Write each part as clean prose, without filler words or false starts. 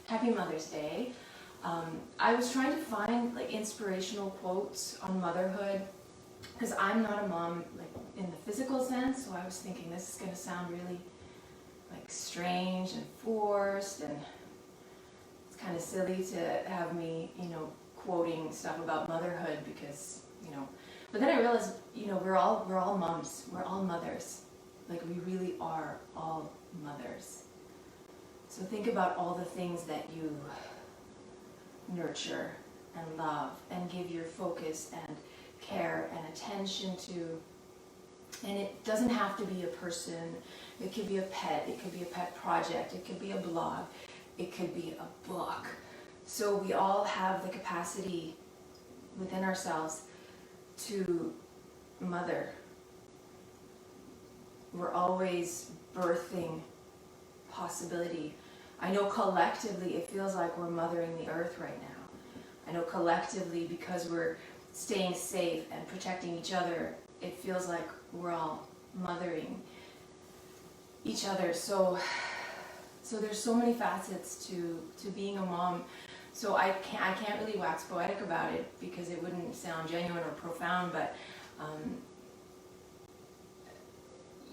Happy Mother's Day. I was trying to find like inspirational quotes on motherhood because I'm not a mom like in the physical sense, so I was thinking this is going to sound really like strange and forced, and it's kind of silly to have me, quoting stuff about motherhood because, but then I realized, we're all moms, we're all mothers. Like we really are all mothers. So think about all the things that you nurture and love and give your focus and care and attention to. And it doesn't have to be a person. It could be a pet. It could be a pet project. It could be a blog. It could be a book. So we all have the capacity within ourselves to mother. We're always birthing possibility. I know collectively it feels like we're mothering the earth right now. I know collectively, because we're staying safe and protecting each other, it feels like we're all mothering each other. So there's so many facets to being a mom. So I can't really wax poetic about it because it wouldn't sound genuine or profound, but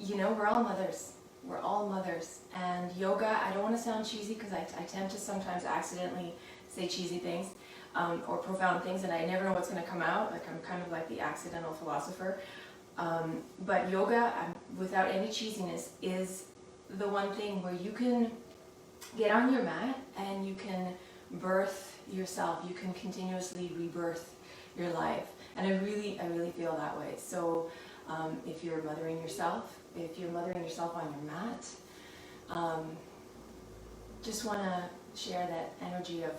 we're all mothers. We're all mothers. And yoga, I don't want to sound cheesy because I tend to sometimes accidentally say cheesy things or profound things, and I never know what's going to come out. Like I'm kind of like the accidental philosopher. But yoga, without any cheesiness, is the one thing where you can get on your mat and you can birth yourself. You can continuously rebirth your life. And I really feel that way. So if you're mothering yourself on your mat, just want to share that energy of,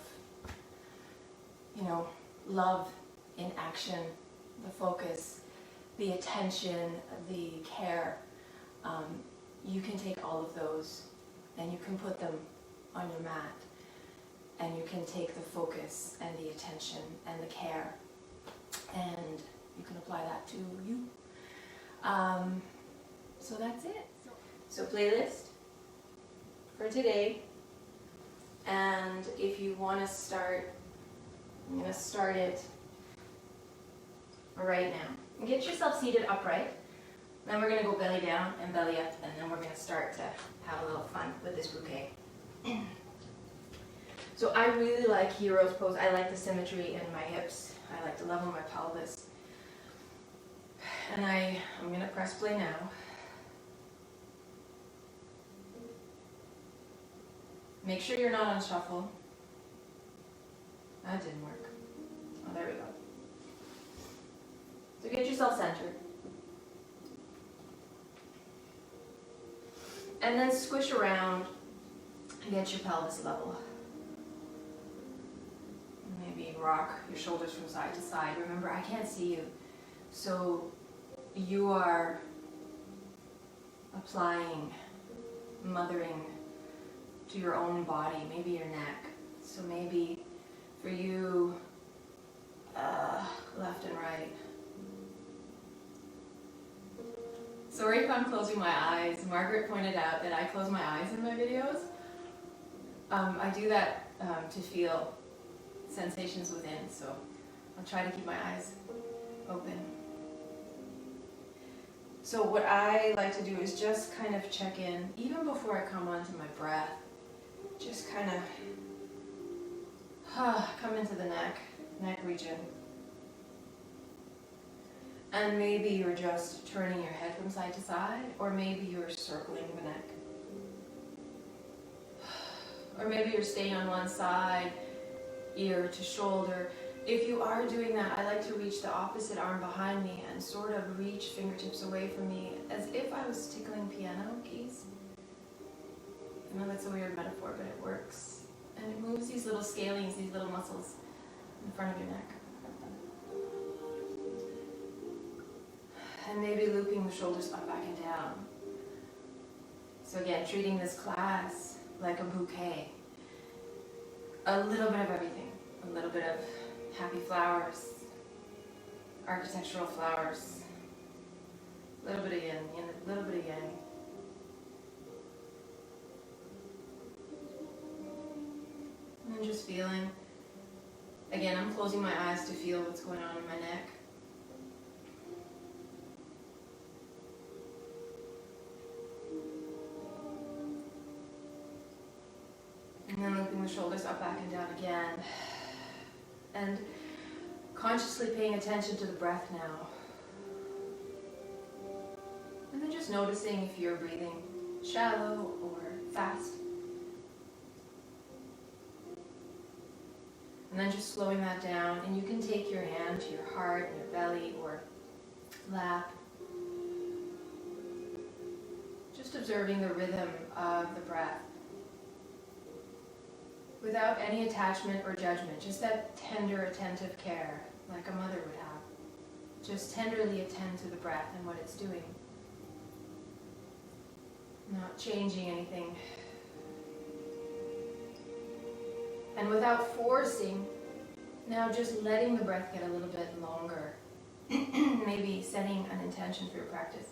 love in action, the focus, the attention, the care. You can take all of those and you can put them on your mat, and you can take the focus and the attention and the care, and you can apply that to you. So that's it. So playlist for today, and if you want to start, I'm going to start it right now. Get yourself seated upright. Then we're going to go belly down and belly up, and then we're going to start to have a little fun with this bouquet. So I really like hero's pose. I like the symmetry in my hips. I like the level of my pelvis. And I'm going to press play now. Make sure you're not on shuffle. That didn't work. Oh, there we go. So get yourself centered. And then squish around and get your pelvis level. Maybe rock your shoulders from side to side. Remember, I can't see you. So you are applying, mothering to your own body, maybe your neck. So maybe for you, left and right. Sorry if I'm closing my eyes. Margaret pointed out that I close my eyes in my videos. I do that to feel sensations within, so I'll try to keep my eyes open. So what I like to do is just kind of check in, even before I come onto my breath, just kind of come into the neck region. And maybe you're just turning your head from side to side, or maybe you're circling the neck. Or maybe you're staying on one side, ear to shoulder. If you are doing that, I like to reach the opposite arm behind me and sort of reach fingertips away from me as if I was tickling piano keys. I know that's a weird metaphor, but it works. And it moves these little scalenes, these little muscles in front of your neck. And maybe looping the shoulders up, back, and down. So again, treating this class like a bouquet. A little bit of everything. A little bit of happy flowers, architectural flowers, a little bit of yin, a little bit of yang. And just feeling. Again, I'm closing my eyes to feel what's going on in my neck. And then looping the shoulders up, back, and down again. And consciously paying attention to the breath now. And then just noticing if you're breathing shallow or fast. And then just slowing that down, and you can take your hand to your heart and your belly or lap. Just observing the rhythm of the breath. Without any attachment or judgment, just that tender, attentive care, like a mother would have. Just tenderly attend to the breath and what it's doing. Not changing anything. And without forcing, now just letting the breath get a little bit longer. Maybe setting an intention for your practice.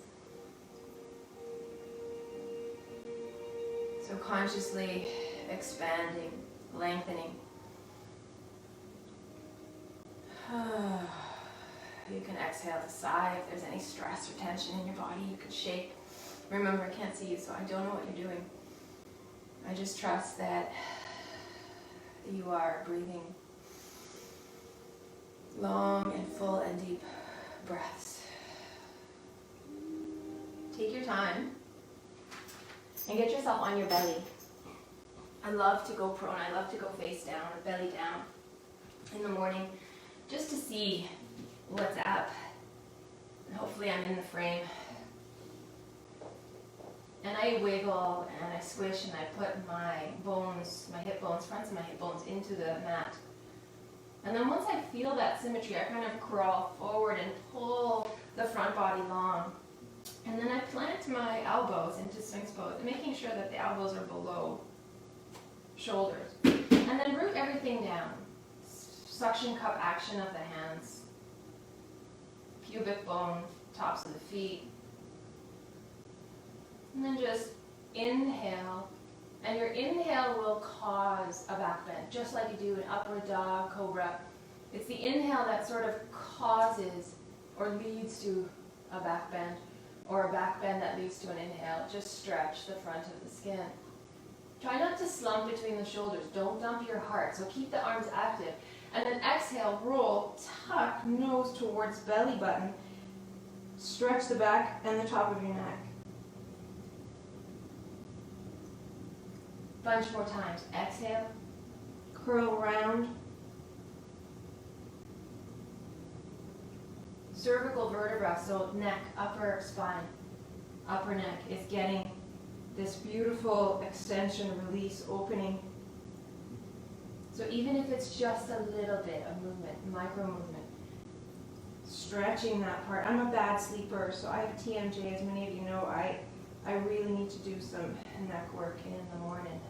So consciously expanding, lengthening. You can exhale to sigh if there's any stress or tension in your body. You can shake. Remember, I can't see you, so I don't know what you're doing. I just trust that you are breathing long and full and deep breaths. Take your time and get yourself on your belly. I love to go prone. I love to go face down or belly down in the morning just to see what's up. And hopefully I'm in the frame. And I wiggle and I squish and I put my bones, my hip bones, fronts of my hip bones into the mat. And then once I feel that symmetry, I kind of crawl forward and pull the front body long. And then I plant my elbows into Sphinx pose, making sure that the elbows are below shoulders. And then root everything down. Suction cup action of the hands. Pubic bone, tops of the feet. And then just inhale. And your inhale will cause a back bend, just like you do in upward dog, cobra. It's the inhale that sort of causes or leads to a back bend, or a back bend that leads to an inhale. Just stretch the front of the skin. Try not to slump between the shoulders. Don't dump your heart. So keep the arms active. And then exhale, roll, tuck, nose towards belly button. Stretch the back and the top of your neck. Bunch more times. Exhale, curl round. Cervical vertebra, so neck, upper spine, upper neck is getting this beautiful extension, release, opening. So even if it's just a little bit of movement, micro movement, stretching that part. I'm a bad sleeper, so I have TMJ, as many of you know. I really need to do some neck work in the morning.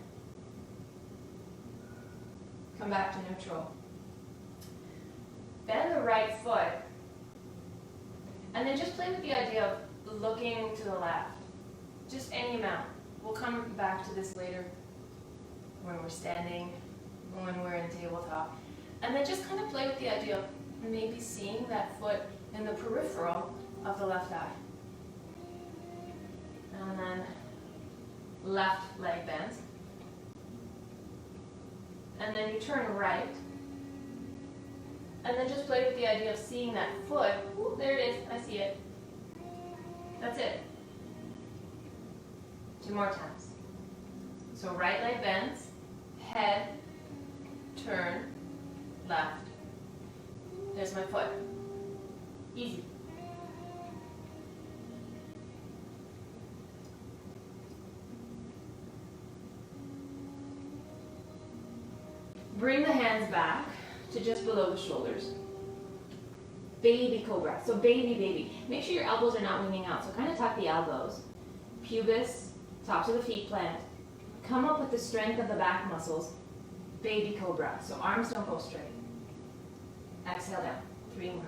Come back to neutral. Bend the right foot. And then just play with the idea of looking to the left. Just any amount. We'll come back to this later when we're standing, when we're in tabletop. And then just kind of play with the idea of maybe seeing that foot in the peripheral of the left eye. And then left leg bends. And then you turn right. And then just play with the idea of seeing that foot. Ooh, there it is. I see it. That's it. 2 more times. So right leg bends, head, turn, left. There's my foot. Easy. Bring the hands back to just below the shoulders. Baby cobra. So baby. Make sure your elbows are not leaning out. So kind of tuck the elbows. Pubis, tops of the feet plant. Come up with the strength of the back muscles. Baby cobra. So arms don't go straight. Exhale down. 3 more.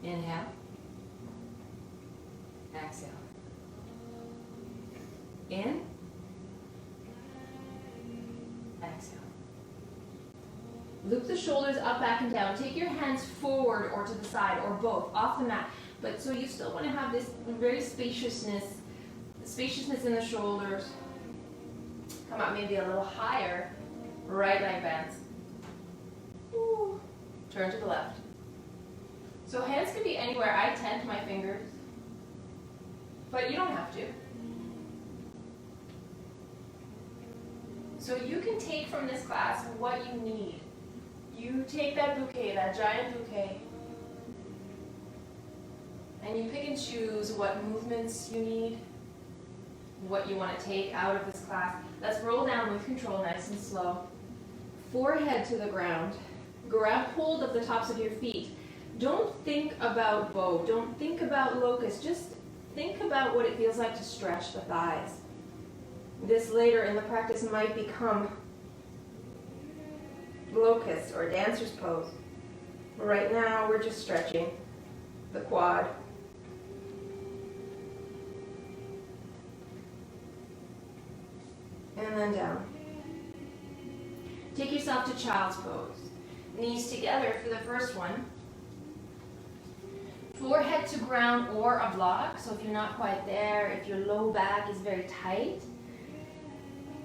Inhale. Exhale. In. exhale. Loop the shoulders up, back, and down. Take your hands forward or to the side or both, off the mat. But so you still want to have this very spaciousness in the shoulders. Come up maybe a little higher. Right leg bends. Ooh. Turn to the left. So hands can be anywhere. I tent my fingers, but you don't have to. So you can take from this class what you need. You take that bouquet, that giant bouquet, and you pick and choose what movements you need, what you want to take out of this class. Let's roll down with control, nice and slow. Forehead to the ground. Grab hold of the tops of your feet. Don't think about bow. Don't think about locust. Just think about what it feels like to stretch the thighs. This later in the practice might become locust or dancer's pose. Right now we're just stretching the quad. And then down. Take yourself to child's pose. Knees together for the first one. Forehead to ground or a block. So if you're not quite there, if your low back is very tight,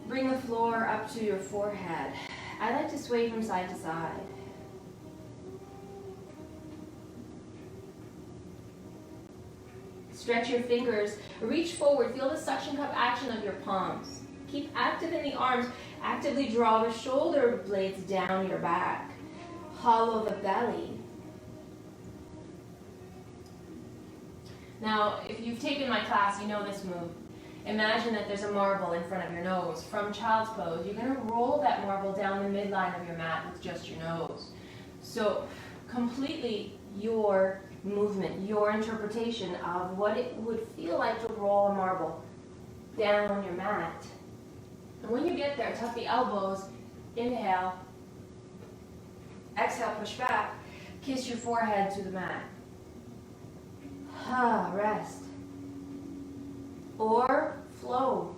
bring the floor up to your forehead. I like to sway from side to side. Stretch your fingers. Reach forward. Feel the suction cup action of your palms. Keep active in the arms. Actively draw the shoulder blades down your back. Hollow the belly. Now, if you've taken my class, you know this move. Imagine that there's a marble in front of your nose. From child's pose, you're going to roll that marble down the midline of your mat with just your nose. So, completely your movement, your interpretation of what it would feel like to roll a marble down your mat. And when you get there, tuck the elbows, inhale, exhale, push back, kiss your forehead to the mat. Rest. Or flow.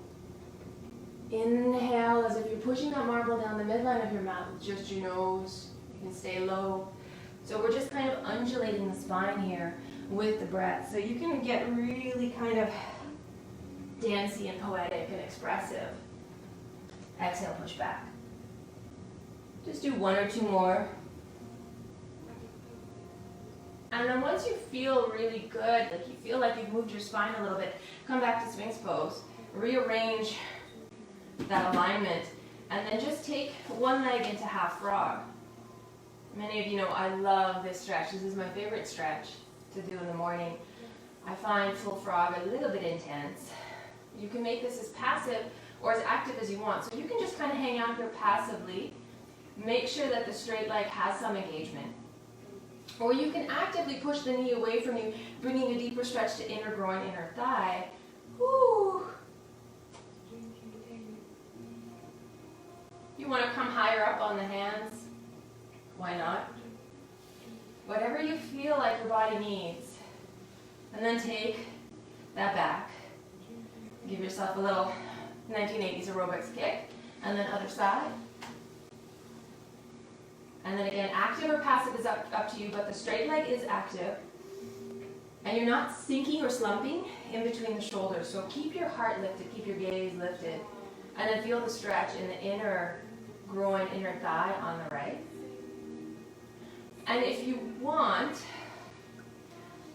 Inhale as if you're pushing that marble down the midline of your mat with just your nose. You can stay low. So we're just kind of undulating the spine here with the breath. So you can get really kind of dancey and poetic and expressive. Exhale, push back. Just do one or two more. And then once you feel really good, like you feel like you've moved your spine a little bit, come back to Sphinx pose. Rearrange that alignment. And then just take one leg into half frog. Many of you know I love this stretch. This is my favorite stretch to do in the morning. I find full frog a little bit intense. You can make this as passive or as active as you want. So you can just kind of hang out here passively. Make sure that the straight leg has some engagement. Or you can actively push the knee away from you, bringing a deeper stretch to inner groin, inner thigh. Woo. You want to come higher up on the hands? Why not? Whatever you feel like your body needs. And then take that back. Give yourself a little 1980s aerobics kick. And then other side. And then again, active or passive is up to you, but the straight leg is active. And you're not sinking or slumping in between the shoulders. So keep your heart lifted, keep your gaze lifted. And then feel the stretch in the inner groin, inner thigh on the right. And if you want,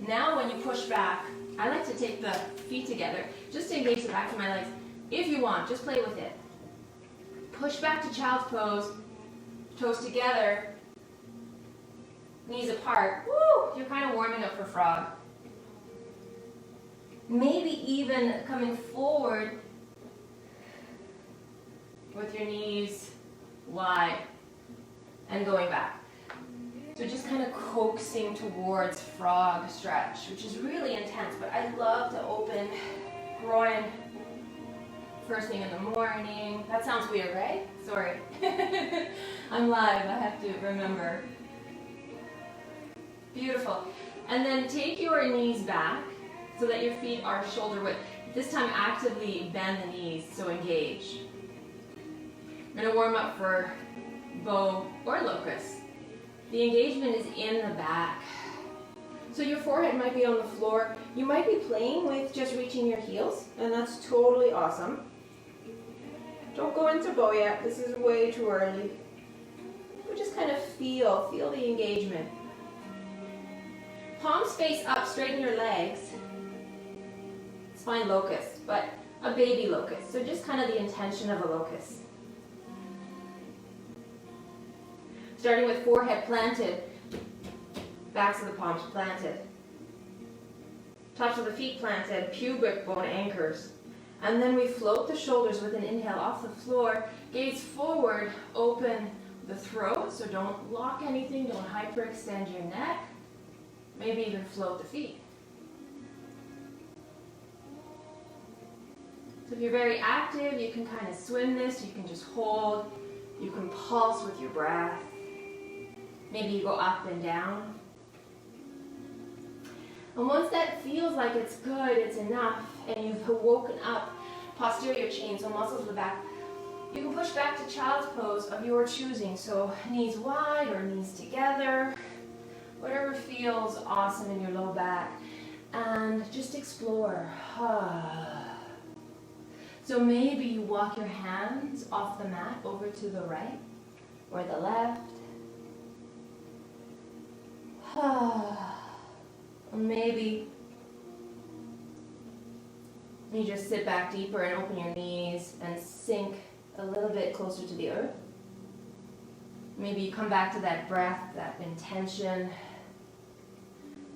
now when you push back, I like to take the feet together, just to engage the backs of my legs. If you want, just play with it. Push back to child's pose. Toes together, knees apart. Woo! You're kind of warming up for frog. Maybe even coming forward with your knees wide and going back. So just kind of coaxing towards frog stretch, which is really intense, but I love to open groin first thing in the morning. That sounds weird, right? Sorry. I'm live, I have to remember. Beautiful. And then take your knees back so that your feet are shoulder width. This time actively bend the knees, so engage. I'm going to warm up for bow or locust. The engagement is in the back. So your forehead might be on the floor. You might be playing with just reaching your heels, and that's totally awesome. Don't go into bow yet. This is way too early. But just kind of feel the engagement. Palms face up, straighten your legs. It's fine locust, but a baby locust. So just kind of the intention of a locust. Starting with forehead planted, backs of the palms planted. Tops of the feet planted, pubic bone anchors. And then we float the shoulders with an inhale off the floor, gaze forward, open the throat, so don't lock anything, don't hyperextend your neck. Maybe even float the feet. So if you're very active, you can kind of swim this, you can just hold, you can pulse with your breath. Maybe you go up and down. And once that feels like it's good, it's enough, and you've woken up posterior chain, so muscles of the back, you can push back to child's pose of your choosing. So knees wide or knees together, whatever feels awesome in your low back. And just explore. So maybe you walk your hands off the mat over to the right or the left. Or maybe you just sit back deeper and open your knees and sink a little bit closer to the earth. Maybe you come back to that breath, that intention.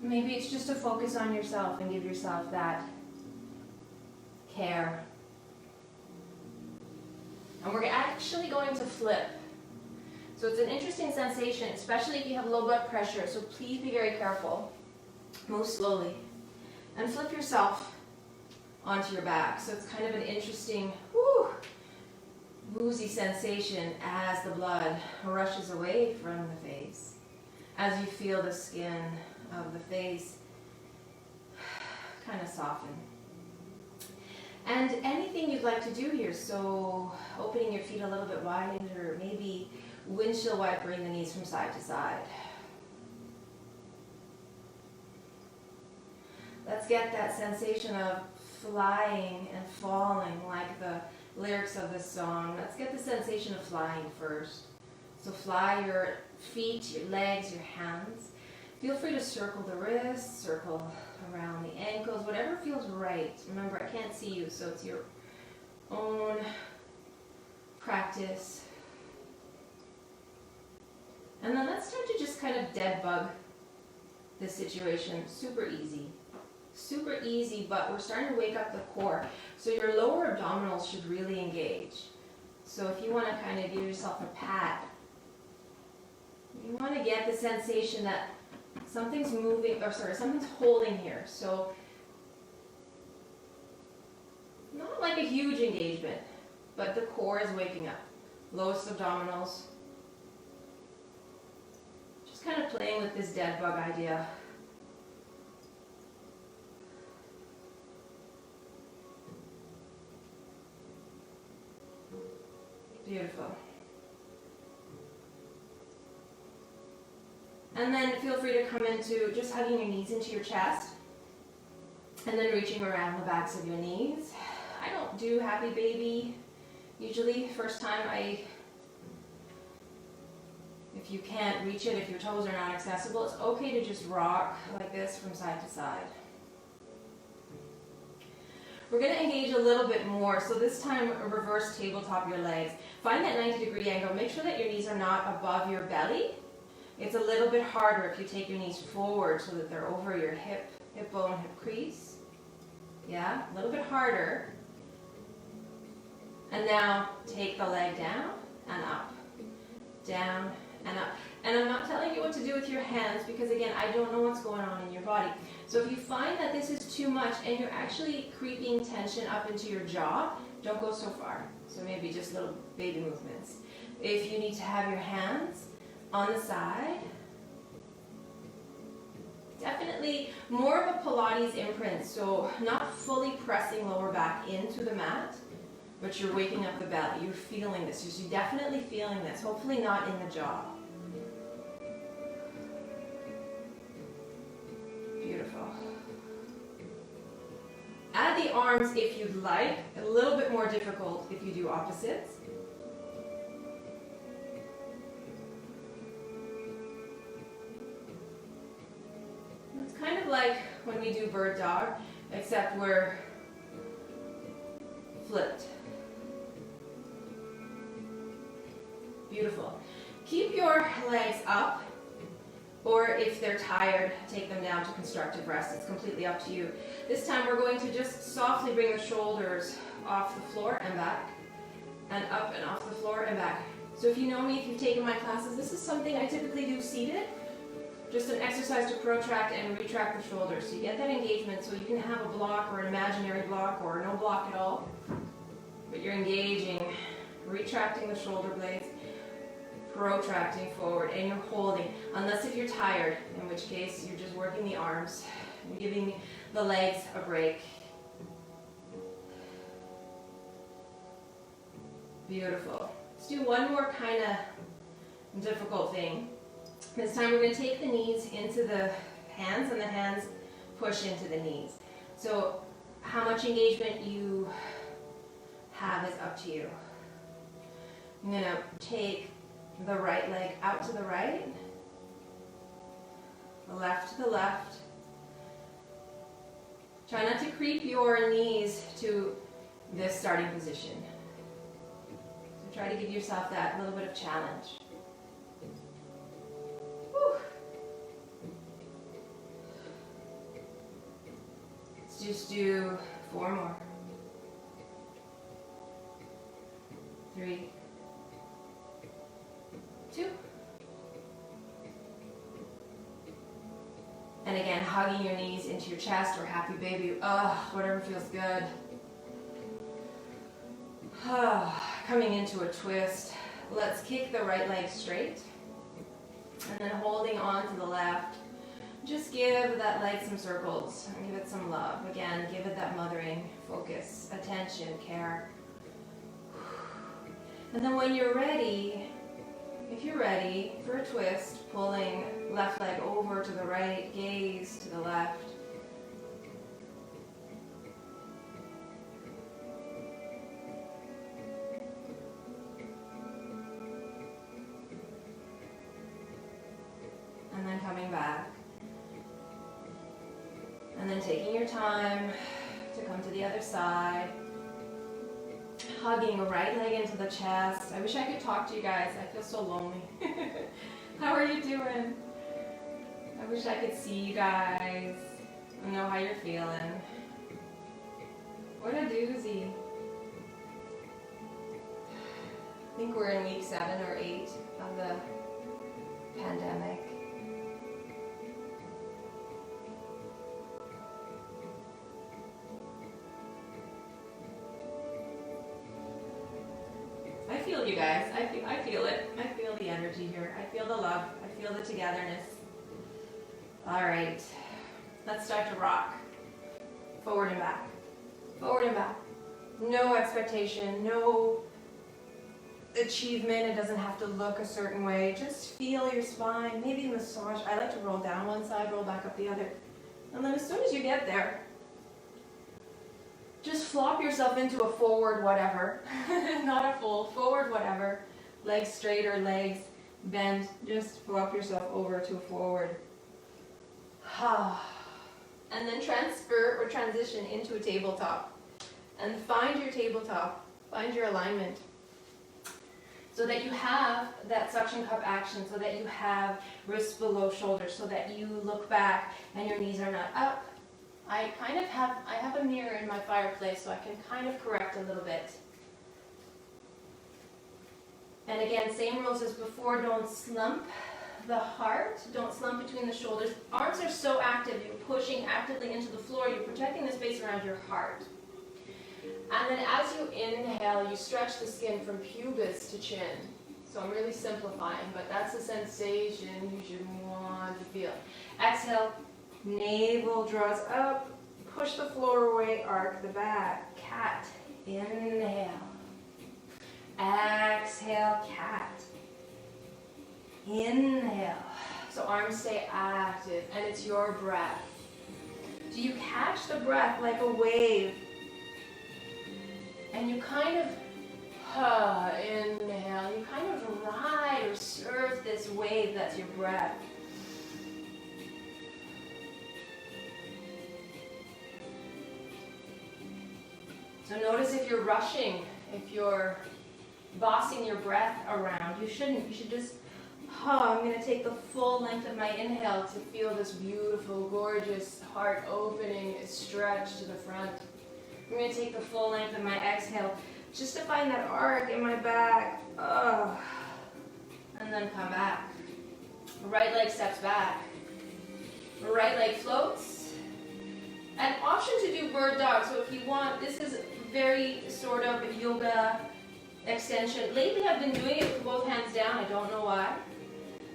Maybe it's just to focus on yourself and give yourself that care. And we're actually going to flip. So it's an interesting sensation, especially if you have low blood pressure, so please be very careful. Move slowly. And flip yourself onto your back. So it's kind of an interesting, woozy sensation as the blood rushes away from the face. As you feel the skin of the face kind of soften. And anything you'd like to do here, so opening your feet a little bit wide, or maybe windshield wipering the knees from side to side. Let's get that sensation of flying and falling like the lyrics of this song. Let's get the sensation of flying first. So fly your feet, your legs, your hands. Feel free to circle the wrists, circle around the ankles, whatever feels right. Remember, I can't see you, so it's your own practice. And then let's start to just kind of dead bug this situation. Super easy. Super easy, but we're starting to wake up the core. So your lower abdominals should really engage. So if you want to kind of give yourself a pat, you want to get the sensation that something's moving, something's holding here. So not like a huge engagement, but the core is waking up. Lowest abdominals. Just kind of playing with this dead bug idea. Beautiful. And then feel free to come into just hugging your knees into your chest. And then reaching around the backs of your knees. I don't do happy baby usually. First time if you can't reach it, if your toes are not accessible, it's okay to just rock like this from side to side. We're going to engage a little bit more. So this time, reverse tabletop your legs. Find that 90-degree angle. Make sure that your knees are not above your belly. It's a little bit harder if you take your knees forward so that they're over your hip bone, hip crease. Yeah, a little bit harder. And now take the leg down and up. Down and up. And I'm not telling you what to do with your hands because, again, I don't know what's going on in your body. So if you find that this is too much and you're actually creeping tension up into your jaw, don't go so far. So maybe just little baby movements. If you need to have your hands on the side, definitely more of a Pilates imprint. So not fully pressing lower back into the mat, but you're waking up the belly. You're feeling this. You're definitely feeling this. Hopefully not in the jaw. Beautiful. Add the arms if you'd like. A little bit more difficult if you do opposites. It's kind of like when we do bird dog, except we're flipped. Beautiful. Keep your legs up, or if they're tired, take them down to constructive rest. It's completely up to you. This time we're going to just softly bring the shoulders off the floor and back, and up and off the floor and back. So if you know me, if you've taken my classes, this is something I typically do seated. Just an exercise to protract and retract the shoulders. So you get that engagement, so you can have a block or an imaginary block or no block at all. But you're engaging, retracting the shoulder blades, protracting forward, and you're holding. Unless if you're tired, in which case you're just working the arms and giving the legs a break. Beautiful. Let's do one more kind of difficult thing. This time we're going to take the knees into the hands, and the hands push into the knees. So how much engagement you have is up to you. I'm going to take the right leg out to the right, the left to the left. Try not to creep your knees to this starting position. So try to give yourself that little bit of challenge. Whew. Let's just do 4 more. 3, 2. And again, hugging your knees into your chest or happy baby, whatever feels good. Coming into a twist. Let's kick the right leg straight. And then holding on to the left. Just give that leg some circles and give it some love. Again, give it that mothering focus, attention, care. And then when you're ready, if you're ready for a twist, pulling left leg over to the right, gaze to the left. And then coming back. And then taking your time to come to the other side. Hugging a right leg into the chest. I wish I could talk to you guys. I feel so lonely. How are you doing? I wish I could see you guys and know how you're feeling. What a doozy. I think we're in week 7 or 8 of the pandemic. I feel you guys. I feel it. I feel the energy here. I feel the love. I feel the togetherness. All right. Let's start to rock. Forward and back. Forward and back. No expectation. No achievement. It doesn't have to look a certain way. Just feel your spine. Maybe massage. I like to roll down one side, roll back up the other. And then as soon as you get there, just flop yourself into a forward whatever. Not a full, forward whatever. Legs straight or legs bend. Just flop yourself over to a forward. And then transfer or transition into a tabletop. And find your tabletop. Find your alignment. So that you have that suction cup action. So that you have wrists below shoulders. So that you look back and your knees are not up. I have a mirror in my fireplace, so I can kind of correct a little bit. And again, same rules as before, don't slump the heart, don't slump between the shoulders. Arms are so active, you're pushing actively into the floor, you're protecting the space around your heart. And then as you inhale, you stretch the skin from pubis to chin. So I'm really simplifying, but that's the sensation you should want to feel. Exhale. Navel draws up, push the floor away, arc the back, cat, inhale. Exhale, cat. Inhale. So arms stay active, and it's your breath. So you catch the breath like a wave, and you kind of inhale. You kind of ride or surf this wave that's your breath. So notice if you're rushing, if you're bossing your breath around, you shouldn't. You should just, I'm going to take the full length of my inhale to feel this beautiful, gorgeous heart opening stretch to the front. I'm going to take the full length of my exhale just to find that arc in my back. And then come back. Right leg steps back. Right leg floats. An option to do bird dog. So if you want, this is very sort of yoga extension. Lately I've been doing it with both hands down. I don't know why.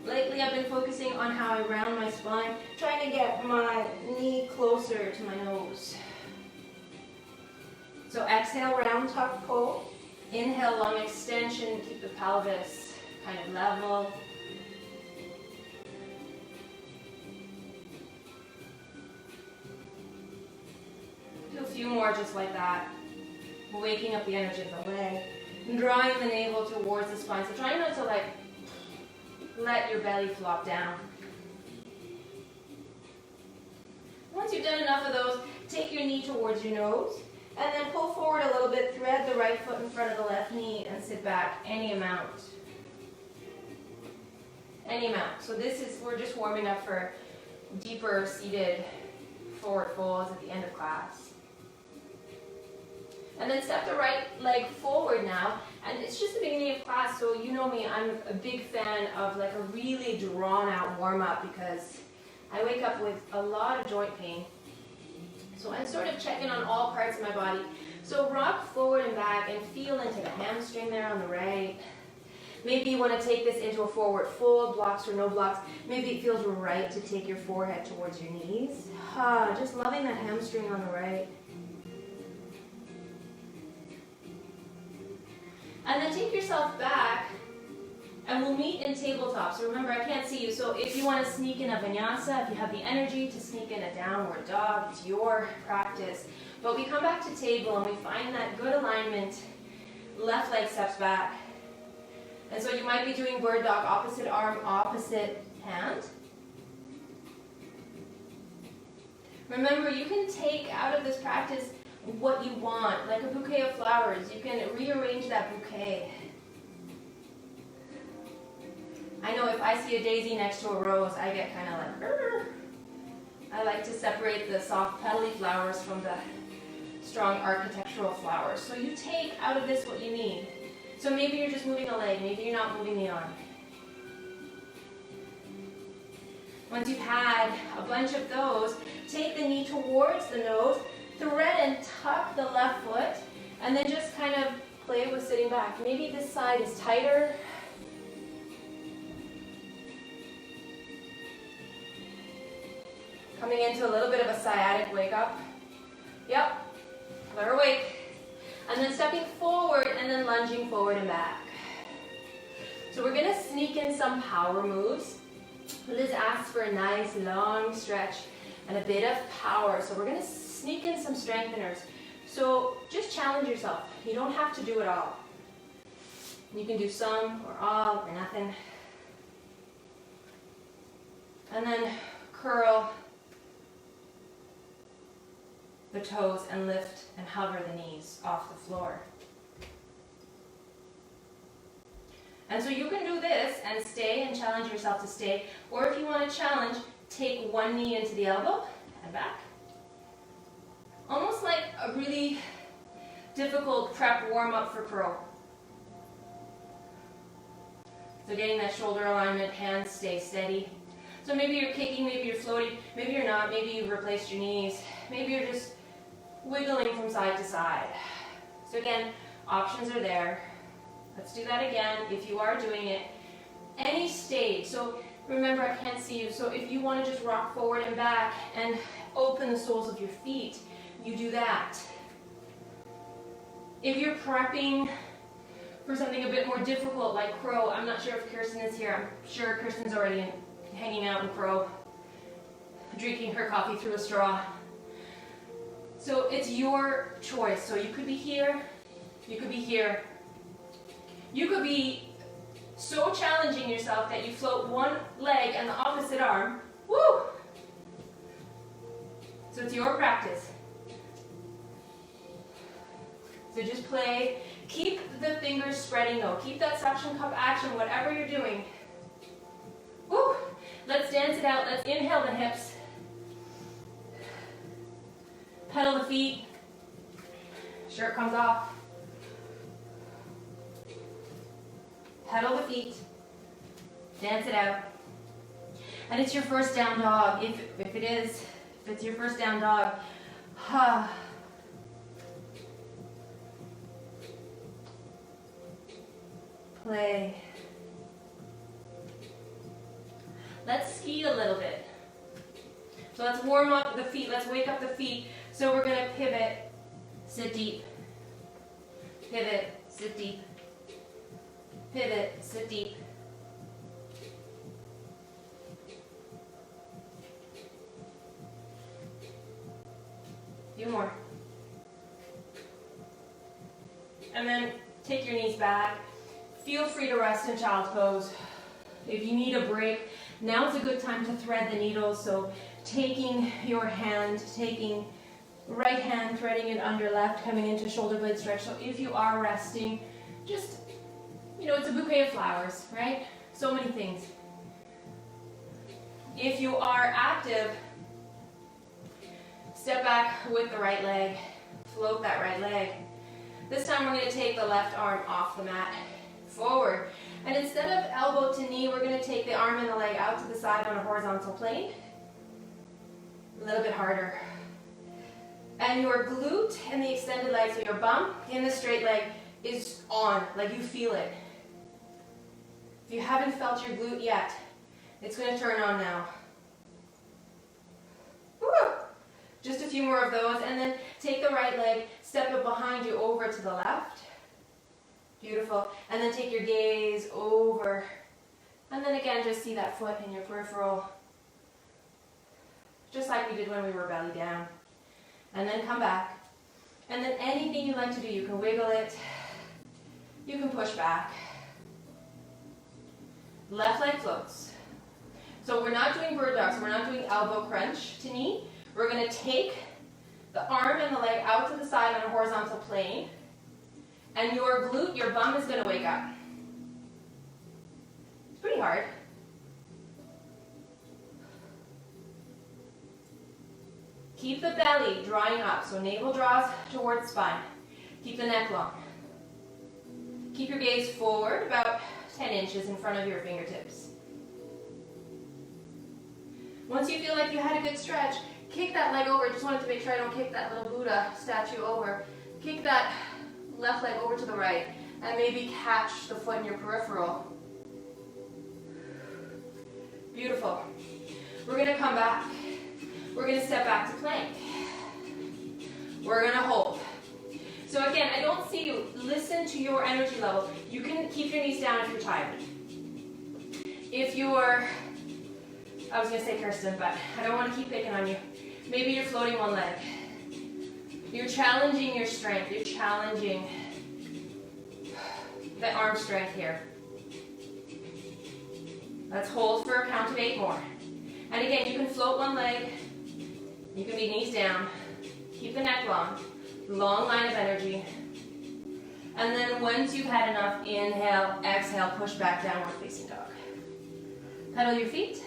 Lately I've been focusing on how I round my spine, trying to get my knee closer to my nose. So exhale, round tuck pull. Inhale, long extension, keep the pelvis kind of level. Do a few more just like that. Waking up the energy of the leg. And drawing the navel towards the spine. So try not to let your belly flop down. Once you've done enough of those, take your knee towards your nose. And then pull forward a little bit, thread the right foot in front of the left knee, and sit back any amount. Any amount. So this is, we're just warming up for deeper seated forward folds at the end of class. And then step the right leg forward now. And it's just the beginning of class, so you know me, I'm a big fan of like a really drawn out warm up because I wake up with a lot of joint pain. So I'm sort of checking on all parts of my body. So rock forward and back and feel into the hamstring there on the right. Maybe you want to take this into a forward fold, blocks or no blocks. Maybe it feels right to take your forehead towards your knees. Just loving that hamstring on the right. And then take yourself back and we'll meet in tabletop. So remember, I can't see you. So if you want to sneak in a vinyasa, if you have the energy to sneak in a downward dog, it's your practice. But we come back to table and we find that good alignment. Left leg steps back. And so you might be doing bird dog, opposite arm, opposite hand. Remember, you can take out of this practice what you want, like a bouquet of flowers. You can rearrange that bouquet. I know if I see a daisy next to a rose, I get kind of like, Rrr. I like to separate the soft petally flowers from the strong architectural flowers. So you take out of this what you need. So maybe you're just moving a leg, maybe you're not moving the arm. Once you've had a bunch of those, take the knee towards the nose, thread and tuck the left foot, and then just kind of play with sitting back. Maybe this side is tighter. Coming into a little bit of a sciatic wake up. Yep, let her awake. And then stepping forward and then lunging forward and back. So we're going to sneak in some power moves. Liz asks for a nice long stretch and a bit of power. So we're going to sneak in some strengtheners. So just challenge yourself. You don't have to do it all. You can do some or all or nothing. And then curl the toes and lift and hover the knees off the floor. And so you can do this and stay and challenge yourself to stay. Or if you want to challenge, take one knee into the elbow and back. Almost like a really difficult prep warm-up for curl. So getting that shoulder alignment, hands stay steady. So maybe you're kicking, maybe you're floating, maybe you're not, maybe you've replaced your knees, maybe you're just wiggling from side to side. So again, options are there. Let's do that again if you are doing it. Any stage. So remember, I can't see you. So if you want to just rock forward and back and open the soles of your feet, you do that. If you're prepping for something a bit more difficult like crow. I'm not sure if Kirsten is here. I'm sure Kirsten's already hanging out in crow, drinking her coffee through a straw. So it's your choice. So you could be here, you could be here. You could be so challenging yourself that you float one leg and the opposite arm. Woo! So it's your practice. So just play. Keep the fingers spreading though. Keep that suction cup action, whatever you're doing. Woo! Let's dance it out. Let's inhale the hips. Pedal the feet. Shirt comes off. Pedal the feet. Dance it out. And it's your first down dog. If it's your first down dog, play. Let's ski a little bit. So let's warm up the feet. Let's wake up the feet. So we're going to pivot, sit deep. Pivot, sit deep. Pivot, sit deep. Few more. And then take your knees back. Feel free to rest in child's pose. If you need a break, now's a good time to thread the needles. So taking your hand, taking right hand, threading it under left, coming into shoulder blade stretch. So if you are resting, just, it's a bouquet of flowers, right? So many things. If you are active, step back with the right leg, float that right leg. This time we're going to take the left arm off the mat, forward. And instead of elbow to knee, we're going to take the arm and the leg out to the side on a horizontal plane. A little bit harder. And your glute and the extended leg, so your bum in the straight leg is on, like you feel it. If you haven't felt your glute yet, it's going to turn on now. Woo! Just a few more of those, and then take the right leg, step it behind you over to the left. Beautiful. And then take your gaze over. And then again, just see that foot in your peripheral. Just like we did when we were belly down. And then come back. And then anything you like to do, you can wiggle it. You can push back. Left leg floats. So we're not doing bird dog, so we're not doing elbow crunch to knee. We're going to take the arm and the leg out to the side on a horizontal plane. And your glute, your bum is going to wake up. It's pretty hard. Keep the belly drawing up, so navel draws towards spine. Keep the neck long. Keep your gaze forward, about 10 inches in front of your fingertips. Once you feel like you had a good stretch, kick that leg over. Just wanted to make sure I don't kick that little Buddha statue over. Kick that left leg over to the right, and maybe catch the foot in your peripheral. Beautiful. We're going to come back. We're going to step back to plank. We're going to hold. So again, I don't see you. Listen to your energy level. You can keep your knees down if you're tired. If you're, I was going to say Kirsten, but I don't want to keep picking on you. Maybe you're floating one leg. You're challenging your strength. You're challenging the arm strength here. Let's hold for a count of 8 more. And again, you can float one leg. You can be knees down. Keep the neck long. Long line of energy. And then once you've had enough, inhale, exhale, push back, downward facing dog. Pedal your feet.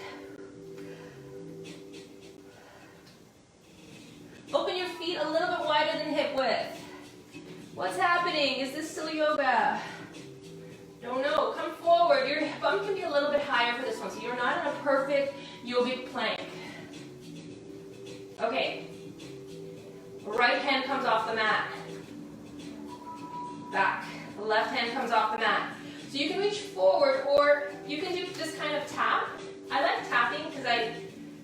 Open your feet a little bit wider than hip width. What's happening? Is this still yoga? Don't know. Come forward. Your bum can be a little bit higher for this one, so you're not in a perfect yogic plank. Okay. Right hand comes off the mat. Back. The left hand comes off the mat. So you can reach forward, or you can do this kind of tap. I like tapping because I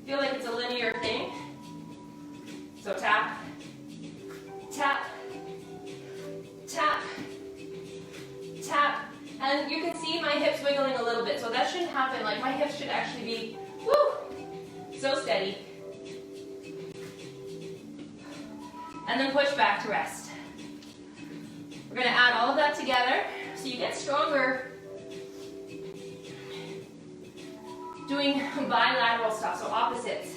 feel like it's a linear thing. So tap, tap, tap, tap, and you can see my hips wiggling a little bit, so that shouldn't happen. Like my hips should actually be, woo, so steady. And then push back to rest. We're gonna add all of that together so you get stronger doing bilateral stuff, so opposites.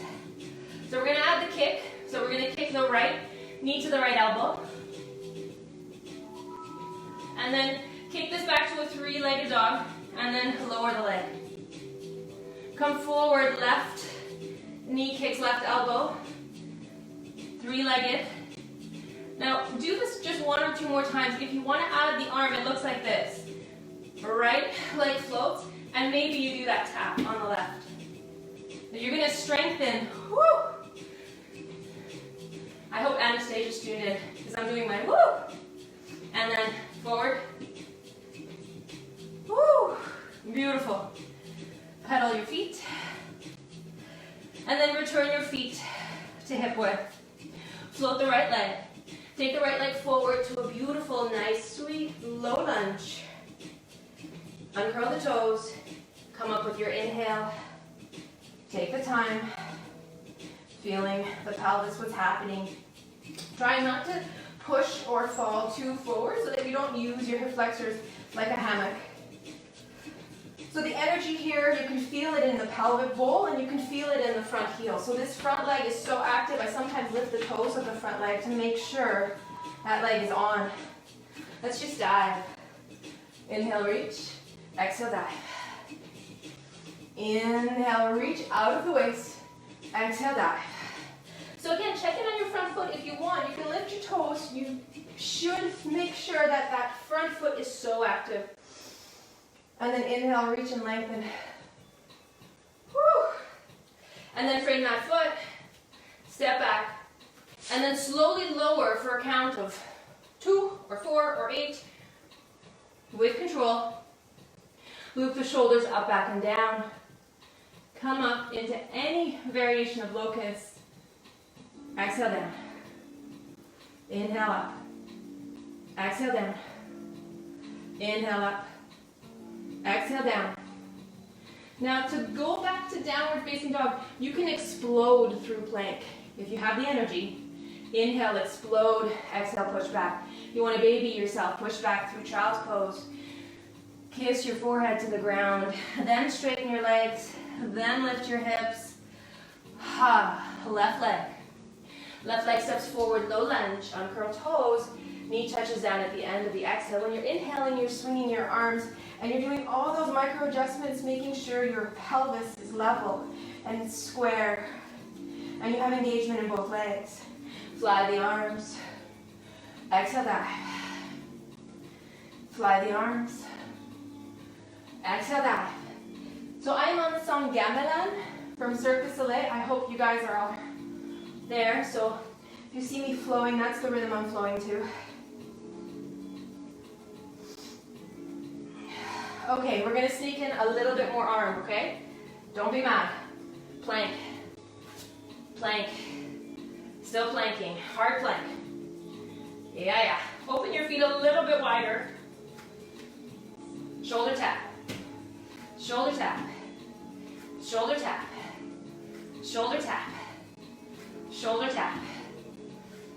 So we're gonna add the kick. So we're gonna kick the right knee to the right elbow. And then kick this back to a three-legged dog, and then lower the leg. Come forward, left knee kicks left elbow, three-legged. Now do this just one or two more times. If you want to add the arm, it looks like this. Right leg floats, and maybe you do that tap on the left. Now you're gonna strengthen, woo! I hope Anastasia's tuned in, because I'm doing my woo! And then forward. Woo! Beautiful. Pedal your feet. And then return your feet to hip width. Float the right leg. Take the right leg forward to a beautiful, nice, sweet, low lunge. Uncurl the toes. Come up with your inhale. Take the time. Feeling the pelvis, what's happening. Try not to push or fall too forward so that you don't use your hip flexors like a hammock. So the energy here, you can feel it in the pelvic bowl and you can feel it in the front heel. So this front leg is so active, I sometimes lift the toes of the front leg to make sure that leg is on. Let's just dive. Inhale, reach. Exhale, dive. Inhale, reach out of the waist. Exhale, dive. So again, check in on your front foot if you want. You can lift your toes. You should make sure that that front foot is so active. And then inhale, reach and lengthen. Woo. And then frame that foot. Step back. And then slowly lower for a count of 2 or 4 or 8. With control. Loop the shoulders up, back, and down. Come up into any variation of locust. Exhale down. Inhale up. Exhale down. Inhale up. Exhale down. Now to go back to downward facing dog, you can explode through plank. If you have the energy, inhale, explode, exhale, push back. You want to baby yourself, push back through child's pose. Kiss your forehead to the ground, then straighten your legs, then lift your hips. Left leg. Left leg steps forward, low lunge, uncurl toes, knee touches down at the end of the exhale. When you're inhaling, you're swinging your arms, and you're doing all those micro adjustments, making sure your pelvis is level and square, and you have engagement in both legs. Fly the arms. Exhale, dive. Fly the arms. Exhale, dive. So I am on the song Gamelan from Cirque du Soleil. I hope you guys are all there. So if you see me flowing, that's the rhythm I'm flowing to. Okay, we're gonna sneak in a little bit more arm, okay? Don't be mad. Plank. Plank. Still planking. Hard plank. Yeah. Open your feet a little bit wider. Shoulder tap. Shoulder tap. Shoulder tap. Shoulder tap. Shoulder tap.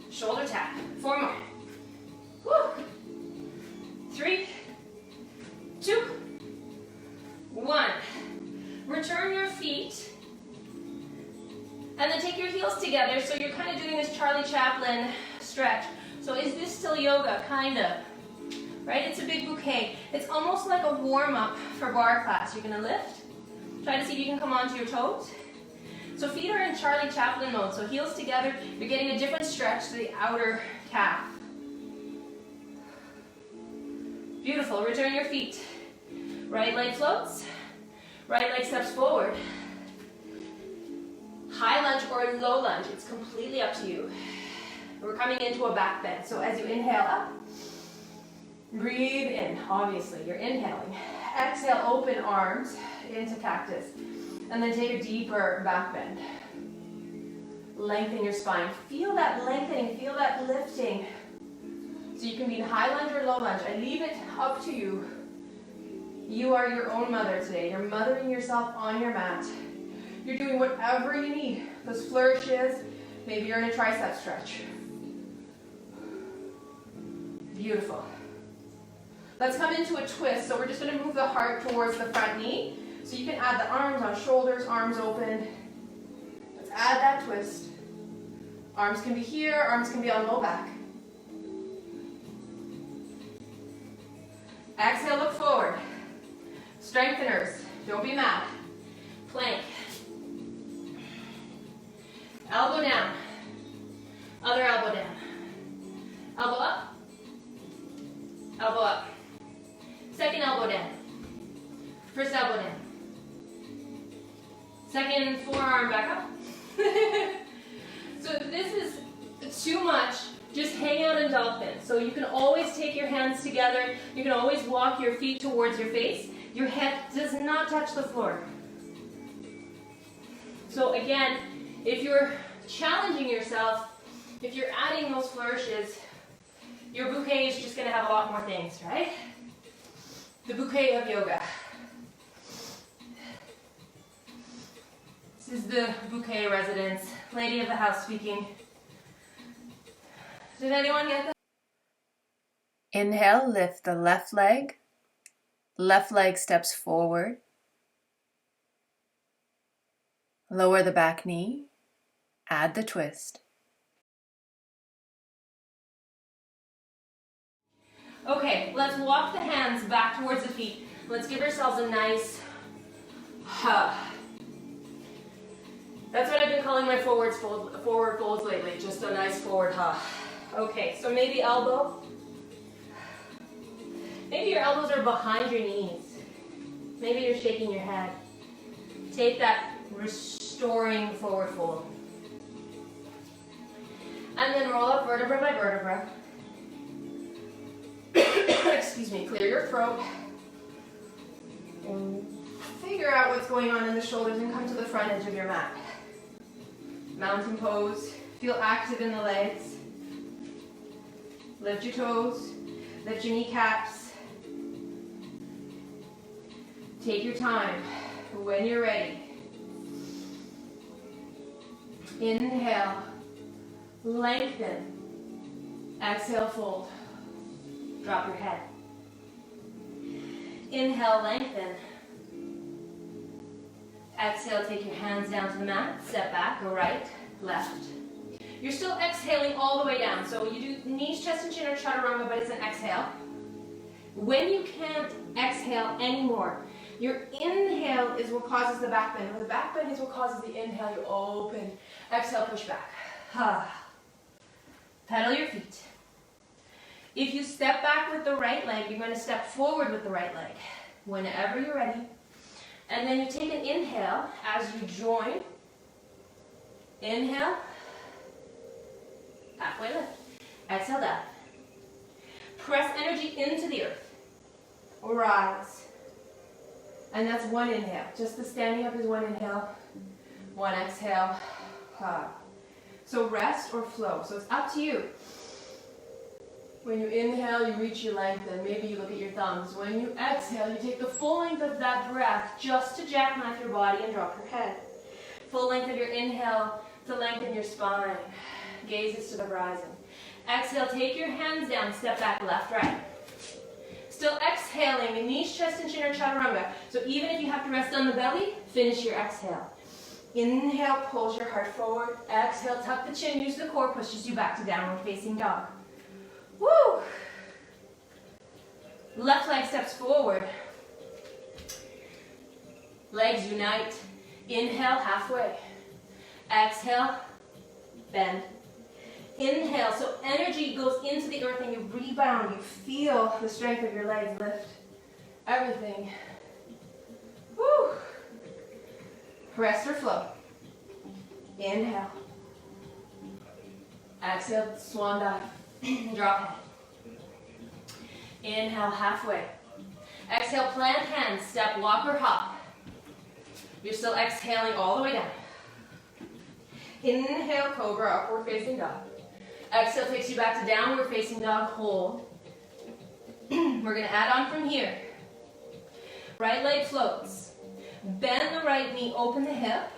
Shoulder tap. 4 more. Woo. 3, 2, 1. Return your feet. And then take your heels together, so you're kind of doing this Charlie Chaplin stretch. So is this still yoga? Kind of. Right? It's a big bouquet. It's almost like a warm-up for bar class. You're going to lift. Try to see if you can come onto your toes. So feet are in Charlie Chaplin mode. So heels together, you're getting a different stretch to the outer calf. Beautiful. Return your feet. Right leg floats. Right leg steps forward. High lunge or low lunge. It's completely up to you. We're coming into a back bend. So as you inhale up, breathe in. Obviously, you're inhaling. Exhale, open arms into cactus. And then take a deeper back bend. Lengthen your spine. Feel that lengthening. Feel that lifting. So you can be in high lunge or low lunge. I leave it up to you. You are your own mother today. You're mothering yourself on your mat. You're doing whatever you need. Those flourishes, maybe you're in a tricep stretch. Beautiful. Let's come into a twist. So we're just going to move the heart towards the front knee. So you can add the arms on shoulders, arms open. Let's add that twist. Arms can be here, arms can be on low back. Exhale, look forward. Strengtheners, don't be mad. Plank. Elbow down. Other elbow down. Elbow up. Elbow up. Second elbow down. First elbow down. Second forearm back up. So if this is too much, just hang out in dolphin. So you can always take your hands together. You can always walk your feet towards your face. Your head does not touch the floor. So again, if you're challenging yourself, if you're adding those flourishes, your bouquet is just going to have a lot more things, right? The bouquet of yoga. This is the bouquet residence. Lady of the house speaking. Did anyone get that? Inhale, lift the left leg. Left leg steps forward. Lower the back knee. Add the twist. Okay, let's walk the hands back towards the feet. Let's give ourselves a nice hug. That's what I've been calling my forward folds lately, just a nice forward hug. Okay, so maybe elbow. Maybe your elbows are behind your knees. Maybe you're shaking your head. Take that restoring forward fold. And then roll up vertebra by vertebra. Excuse me, clear your throat. And figure out what's going on in the shoulders and come to the front edge of your mat. Mountain pose. Feel active in the legs. Lift your toes. Lift your kneecaps. Take your time. When you're ready. Inhale. Lengthen. Exhale, fold. Drop your head. Inhale, lengthen. Exhale, take your hands down to the mat. Step back, go right, left. You're still exhaling all the way down. So you do knees, chest, and chin or chaturanga, but it's an exhale. When you can't exhale anymore, your inhale is what causes the back bend. The back bend is what causes the inhale. You open. Exhale, push back. Pedal your feet. If you step back with the right leg, you're going to step forward with the right leg whenever you're ready. And then you take an inhale as you join. Inhale. Halfway lift. Exhale down. Press energy into the earth. Rise. And that's one inhale. Just the standing up is one inhale. One exhale. So rest or flow. So it's up to you. When you inhale, you reach your length, and maybe you look at your thumbs. When you exhale, you take the full length of that breath just to jackknife your body and drop your head. Full length of your inhale to lengthen your spine. Gazes to the horizon. Exhale, take your hands down, step back, left, right. Still exhaling in knees, chest, and chin or chaturanga. So even if you have to rest on the belly, finish your exhale. Inhale, pulls your heart forward. Exhale, tuck the chin, use the core, pushes you back to downward facing dog. Woo! Left leg steps forward. Legs unite. Inhale, halfway. Exhale, bend. Inhale, so energy goes into the earth and you rebound. You feel the strength of your legs lift. Everything. Woo! Rest or flow. Inhale. Exhale, swan dive. Drop head. Inhale, halfway. Exhale, plant hands, step, walk, or hop. You're still exhaling all the way down. Inhale, cobra, upward facing dog. Exhale takes you back to downward facing dog, hold. We're gonna add on from here. Right leg floats. Bend the right knee, open the hip.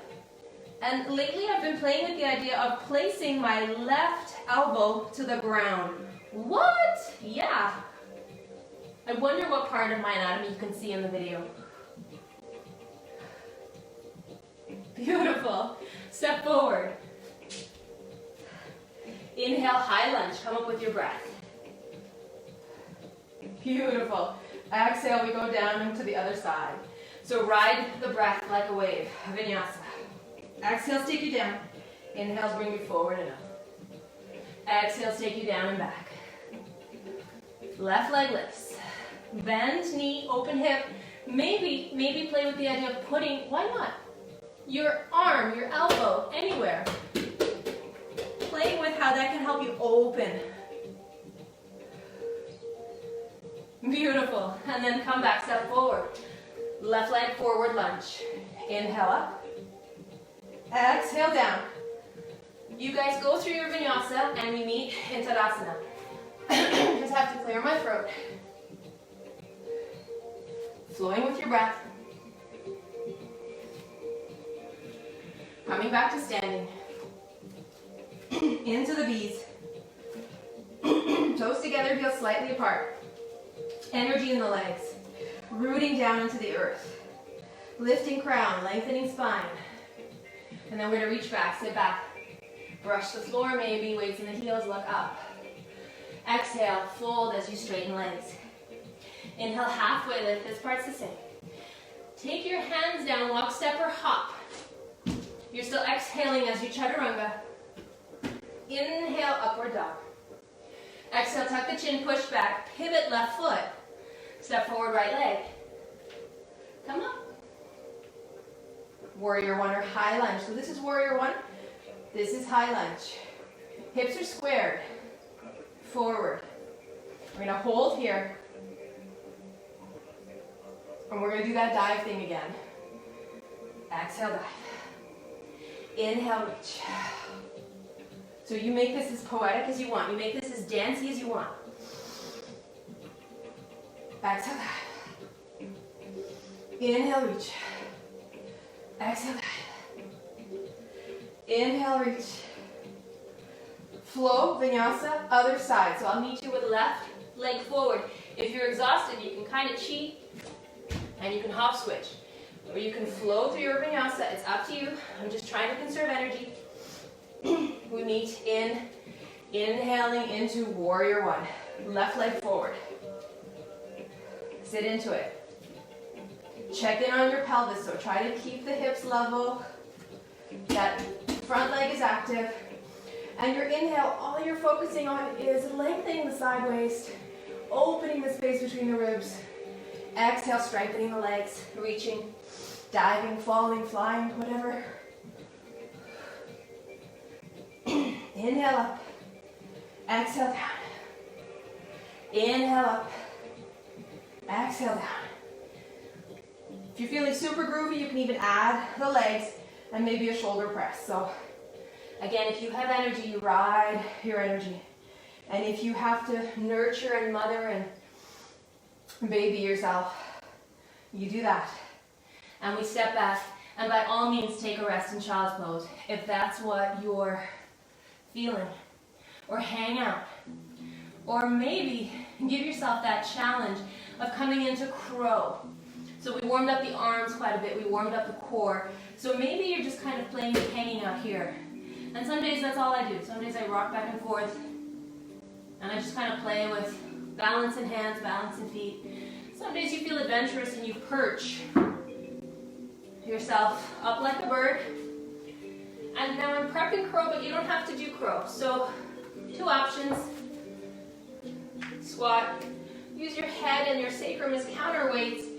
And lately I've been playing with the idea of placing my left elbow to the ground. What? Yeah. I wonder what part of my anatomy you can see in the video. Beautiful. Step forward. Inhale, high lunge. Come up with your breath. Beautiful. Exhale, we go down into the other side. So ride the breath like a wave. Vinyasa. Exhales take you down. Inhales bring you forward and up. Exhales take you down and back. Left leg lifts. Bend knee, open hip. Maybe play with the idea of putting, why not? Your arm, your elbow, anywhere. Playing with how that can help you open. Beautiful. And then come back, step forward. Left leg forward lunge. Inhale up. Exhale down. You guys go through your vinyasa and we meet in Tadasana. Just have to clear my throat. Flowing with your breath. Coming back to standing. Into the B's. Toes together, heels slightly apart. Energy in the legs. Rooting down into the earth. Lifting crown, lengthening spine. And then we're going to reach back, sit back. Brush the floor maybe, weights in the heels, look up. Exhale, fold as you straighten legs. Inhale, halfway lift, this part's the same. Take your hands down, walk, step, or hop. You're still exhaling as you chaturanga. Inhale, upward dog. Exhale, tuck the chin, push back, pivot left foot. Step forward, right leg. Come up. Warrior one or high lunge. So this is warrior one. This is high lunge. Hips are squared. Forward. We're going to hold here. And we're going to do that dive thing again. Exhale, dive. Inhale, reach. So you make this as poetic as you want. You make this as dancey as you want. Exhale, dive. Inhale, reach. Exhale, dive. Inhale, reach. Flow, vinyasa, other side. So I'll meet you with left leg forward. If you're exhausted, you can kind of cheat and you can hop switch. Or you can flow through your vinyasa. It's up to you. I'm just trying to conserve energy. We meet in inhaling into warrior one. Left leg forward. Sit into it. Check in on your pelvis. So try to keep the hips level. That front leg is active. And your inhale, all you're focusing on is lengthening the side waist, opening the space between the ribs. Exhale, strengthening the legs, reaching, diving, falling, flying, whatever. Inhale up. Exhale down. Inhale up. Exhale down. If you're feeling super groovy, you can even add the legs and maybe a shoulder press. So again, if you have energy, you ride your energy. And if you have to nurture and mother and baby yourself, you do that. And we step back, and by all means take a rest in child's pose if that's what you're feeling. Or hang out. Or maybe give yourself that challenge of coming into crow. So we warmed up the arms quite a bit, we warmed up the core. So maybe you're just kind of playing with hanging out here. And some days that's all I do. Some days I rock back and forth and I just kind of play with balance in hands, balance in feet. Some days you feel adventurous and you perch yourself up like a bird. And now I'm prepping crow, but you don't have to do crow. So 2 options. Squat. Use your head and your sacrum as counterweights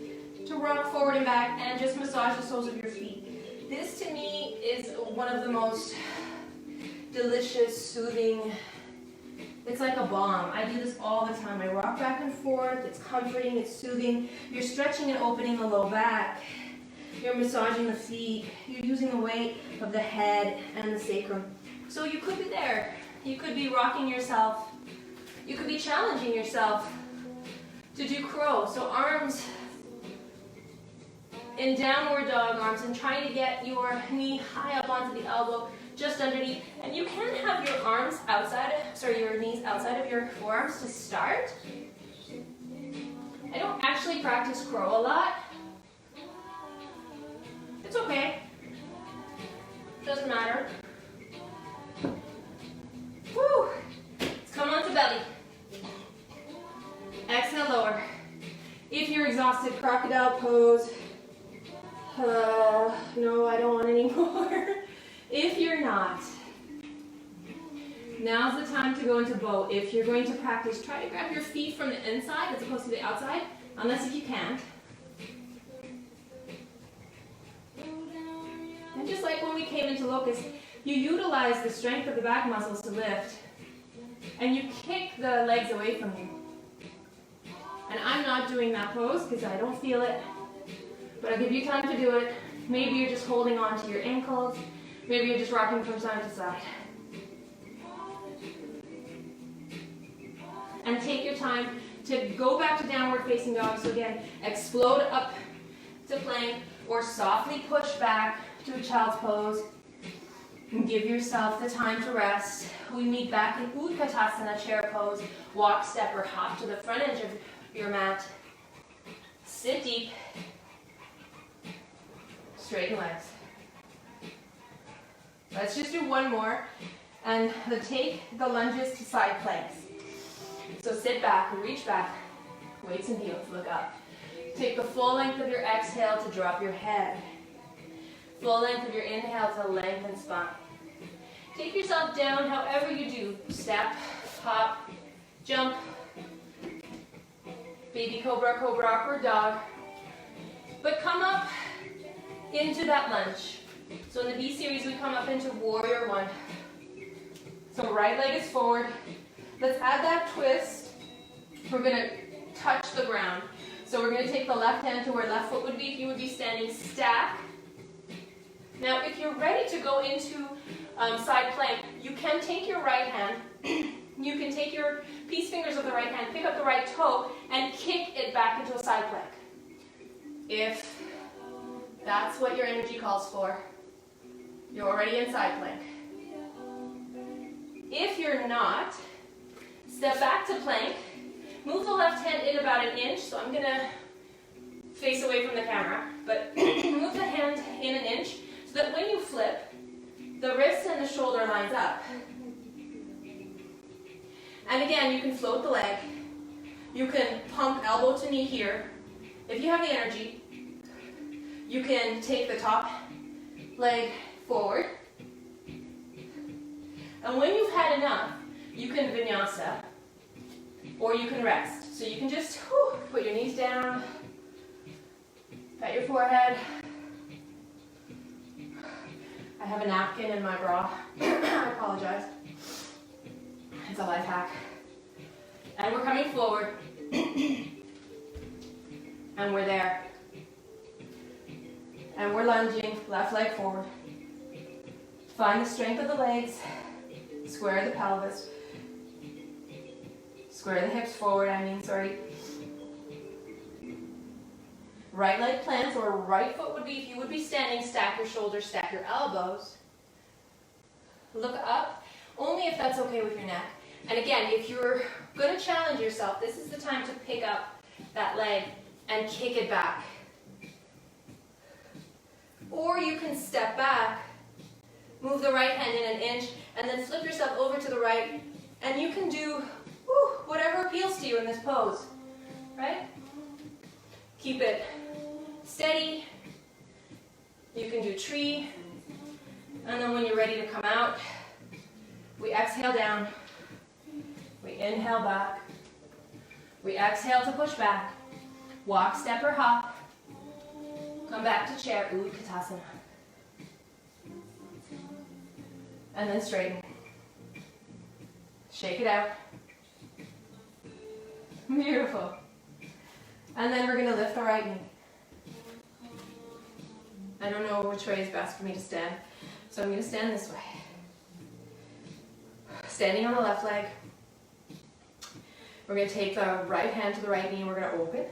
to rock forward and back and just massage the soles of your feet. This to me is one of the most delicious, soothing, it's like a balm. I do this all the time. I rock back and forth, it's comforting, it's soothing. You're stretching and opening the low back. You're massaging the feet. You're using the weight of the head and the sacrum. So you could be there you could be rocking yourself. You could be challenging yourself to do crow. So arms in downward dog, arms, and trying to get your knee high up onto the elbow, just underneath. And you can have your arms outside, your knees outside of your forearms to start. I don't actually practice crow a lot. It's okay. Doesn't matter. Woo! Let's come onto belly. Exhale, lower. If you're exhausted, crocodile pose. No, I don't want any more. If you're not, now's the time to go into bow. If you're going to practice, try to grab your feet from the inside as opposed to the outside, unless if you can't. And just like when we came into locust, you utilize the strength of the back muscles to lift, and you kick the legs away from you. And I'm not doing that pose because I don't feel it, but I'll give you time to do it. Maybe you're just holding on to your ankles. Maybe you're just rocking from side to side. And take your time to go back to downward facing dog. So again, explode up to plank or softly push back to a child's pose. And give yourself the time to rest. We meet back in Utkatasana, chair pose. Walk, step, or hop to the front edge of your mat. Sit deep. Straighten legs. Let's just do one more. And take the lunges to side planks. So sit back, reach back. Weights and heels, look up. Take the full length of your exhale to drop your head. Full length of your inhale to lengthen spine. Take yourself down however you do. Step, hop, jump. Baby cobra, cobra, upward dog. But come up into that lunge. So in the B series, we come up into warrior one. So right leg is forward. Let's add that twist. We're going to touch the ground. So we're going to take the left hand to where left foot would be if you would be standing stack. Now if you're ready to go into side plank, you can take your right hand, you can take your peace fingers of the right hand, pick up the right toe, and kick it back into a side plank. If that's what your energy calls for, you're already in side plank. If you're not, step back to plank, move the left hand in about an inch, so I'm going to face away from the camera, but move the hand in an inch so that when you flip, the wrist and the shoulder lines up. And again, you can float the leg. You can pump elbow to knee here. If you have the energy, you can take the top leg forward. And when you've had enough, you can vinyasa, or you can rest. So you can just put your knees down, pat your forehead. I have a napkin in my bra. I apologize. It's a life hack. And we're coming forward. And we're there. And we're lunging, left leg forward. Find the strength of the legs. Square the pelvis. Square the hips forward, Right leg plants, or right foot would be, if you would be standing, stack your shoulders, stack your elbows. Look up, only if that's okay with your neck. And again, if you're going to challenge yourself, this is the time to pick up that leg and kick it back. Or you can step back, move the right hand in an inch, and then flip yourself over to the right, and you can do whatever appeals to you in this pose, right? Keep it steady. You can do tree, and then when you're ready to come out, we exhale down, we inhale back, we exhale to push back, walk, step, or hop, come back to chair, Utkatasana, and then straighten, shake it out, beautiful, and then we're going to lift the right knee. I don't know which way is best for me to stand, so I'm going to stand this way. Standing on the left leg. We're going to take the right hand to the right knee and we're going to open.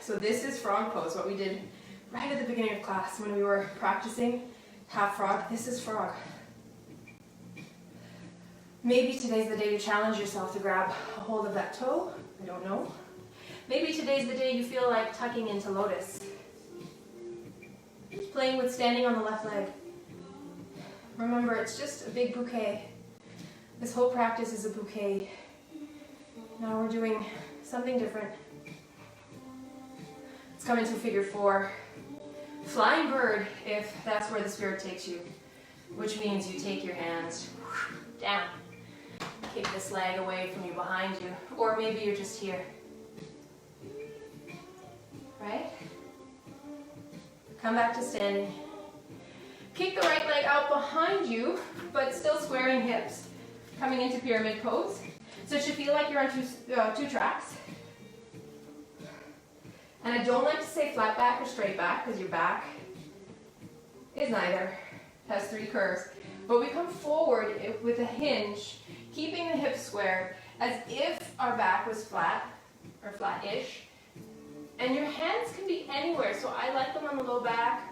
So this is frog pose, what we did right at the beginning of class when we were practicing half frog. This is frog. Maybe today's the day you challenge yourself to grab a hold of that toe. I don't know. Maybe today's the day you feel like tucking into lotus. Playing with standing on the left leg. Remember, it's just a big bouquet. This whole practice is a bouquet. Now we're doing something different. Let's come into figure 4. Flying bird, if that's where the spirit takes you. Which means you take your hands down. Kick this leg away from you, behind you. Or maybe you're just here. Right? Come back to standing. Kick the right leg out behind you, but still squaring hips. Coming into pyramid pose. So it should feel like you're on two tracks. And I don't like to say flat back or straight back, because your back is neither. It has 3 curves. But we come forward with a hinge, keeping the hips squared, as if our back was flat, or flat-ish. And your hands can be anywhere, so I like them on the low back.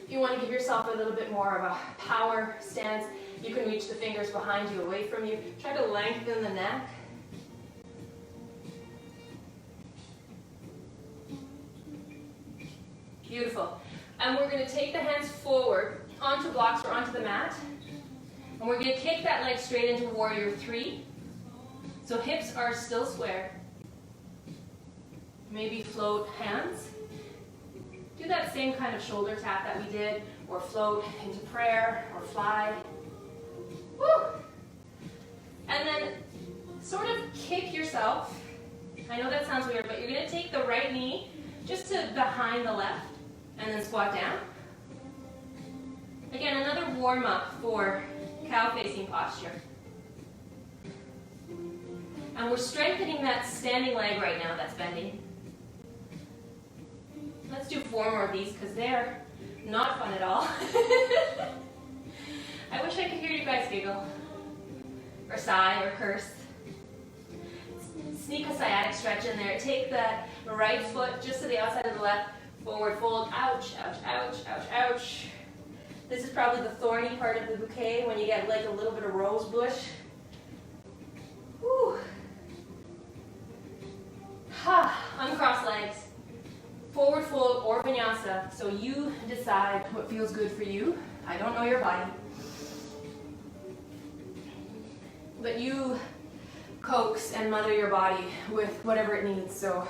If you want to give yourself a little bit more of a power stance, you can reach the fingers behind you, away from you. Try to lengthen the neck. Beautiful. And we're going to take the hands forward onto blocks or onto the mat. And we're going to kick that leg straight into warrior 3. So hips are still square. Maybe float hands. Do that same kind of shoulder tap that we did, or float into prayer, or fly. Woo! And then sort of kick yourself. I know that sounds weird, but you're going to take the right knee just to behind the left, and then squat down. Again, another warm-up for cow-facing posture. And we're strengthening that standing leg right now that's bending. Let's do 4 more of these because they're not fun at all. I wish I could hear you guys giggle, or sigh, or curse. Sneak a sciatic stretch in there. Take that right foot just to the outside of the left. Forward fold. Ouch, ouch, ouch, ouch, ouch. This is probably the thorny part of the bouquet when you get like a little bit of rose bush. Whew. Ha. Uncross legs. Forward fold or vinyasa. So you decide what feels good for you. I don't know your body. But you coax and mother your body with whatever it needs. So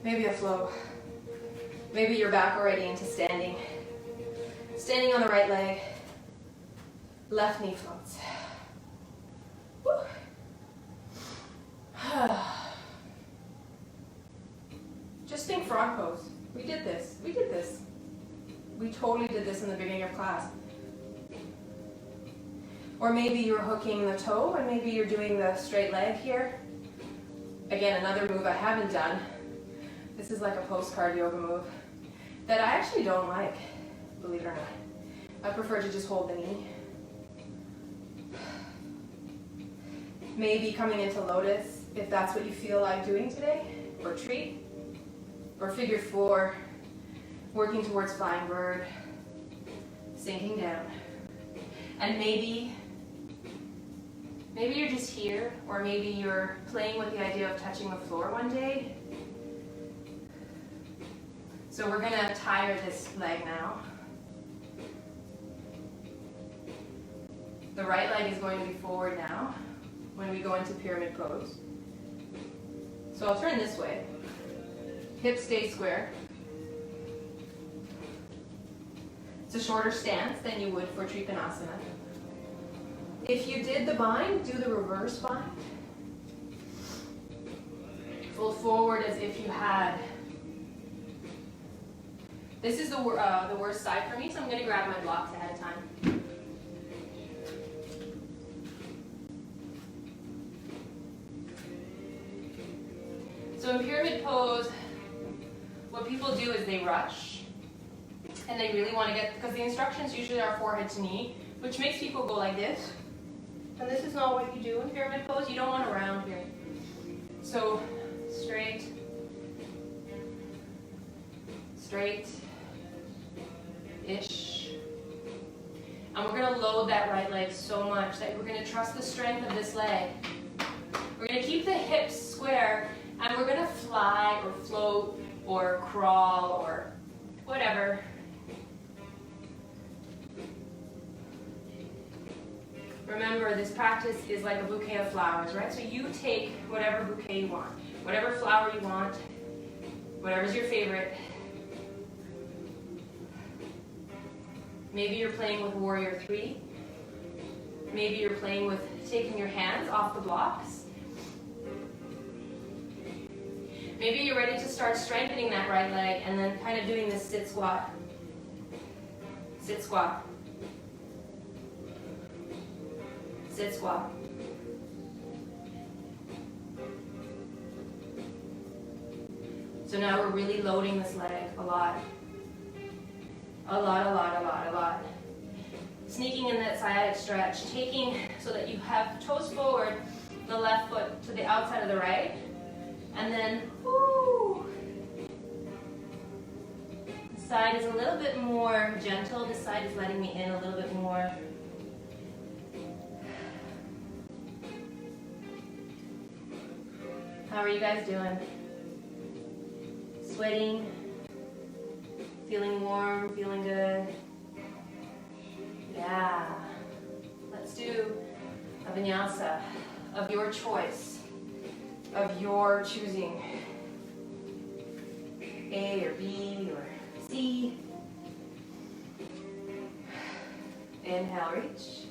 maybe a flow. Maybe you're back already into standing. Standing on the right leg. Left knee floats. Woo. Just think frog pose. We did this. We did this. We totally did this in the beginning of class. Or maybe you're hooking the toe and maybe you're doing the straight leg here. Again, another move I haven't done. This is like a postcard yoga move that I actually don't like, believe it or not. I prefer to just hold the knee. Maybe coming into lotus, if that's what you feel like doing today, or tree. Or figure 4, working towards flying bird, sinking down. And maybe you're just here, or maybe you're playing with the idea of touching the floor one day. So we're going to tire this leg now. The right leg is going to be forward now when we go into pyramid pose. So I'll turn this way. Hips stay square. It's a shorter stance than you would for Trikonasana. If you did the bind, do the reverse bind. Fold forward as if you had. This is the worst side for me, so I'm going to grab my blocks ahead of time. So in pyramid pose, what people do is they rush And they really want to get, because the instructions usually are forehead to knee, which makes people go like this. And this is not what you do in pyramid pose. You don't want to round here. So straight, straight-ish. And we're going to load that right leg so much that we're going to trust the strength of this leg. We're going to keep the hips square, and we're going to fly or float or crawl or whatever. Remember, this practice is like a bouquet of flowers, right? So you take whatever bouquet you want, whatever flower you want, whatever's your favorite. Maybe you're playing with Warrior 3. Maybe you're playing with taking your hands off the blocks. Maybe you're ready to start strengthening that right leg and then kind of doing this sit squat. Sit squat. Sit squat. So now we're really loading this leg a lot. A lot. Sneaking in that sciatic stretch, taking so that you have toes forward, the left foot to the outside of the right, and then, whoo. The side is a little bit more gentle. This side is letting me in a little bit more. How are you guys doing? Sweating? Feeling warm? Feeling good? Yeah. Let's do a vinyasa of your choice, of your choosing. A or B or C. Inhale, reach.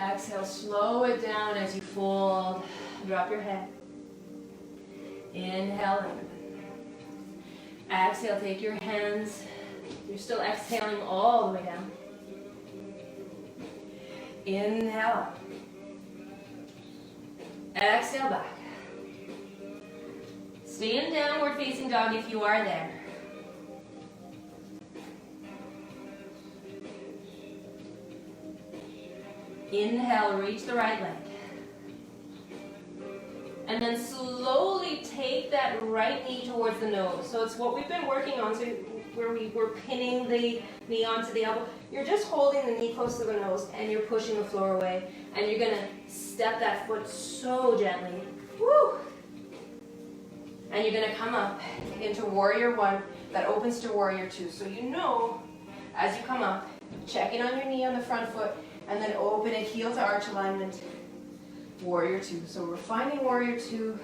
Exhale, slow it down as you fold. Drop your head. Inhale in. Exhale, take your hands. You're still exhaling all the way down. Inhale up. Exhale back. Stay in downward facing dog if you are there. Inhale, reach the right leg. And then slowly take that right knee towards the nose. So it's what we've been working on, so where we were pinning the knee onto the elbow. You're just holding the knee close to the nose and you're pushing the floor away. And you're going to step that foot so gently. Woo! And you're going to come up into Warrior 1 that opens to Warrior 2. So you know, as you come up, check in on your knee on the front foot and then open it, heel to arch alignment. Warrior 2. So we're finding Warrior 2,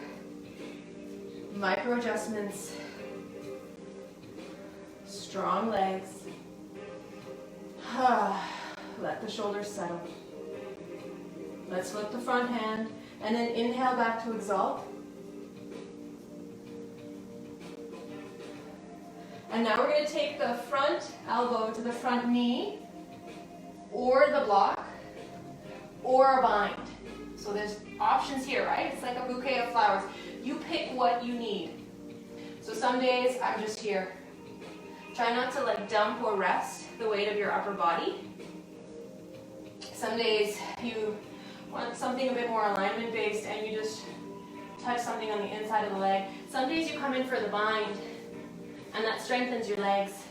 micro adjustments, strong legs. Let the shoulders settle. Let's flip the front hand and then inhale back to exalt. And now we're going to take the front elbow to the front knee or the block or a bind. So there's options here, right? It's like a bouquet of flowers. You pick what you need. So some days I'm just here. Try not to like dump or rest the weight of your upper body. Some days you want something a bit more alignment based and you just touch something on the inside of the leg. Some days you come in for the bind and that strengthens your legs.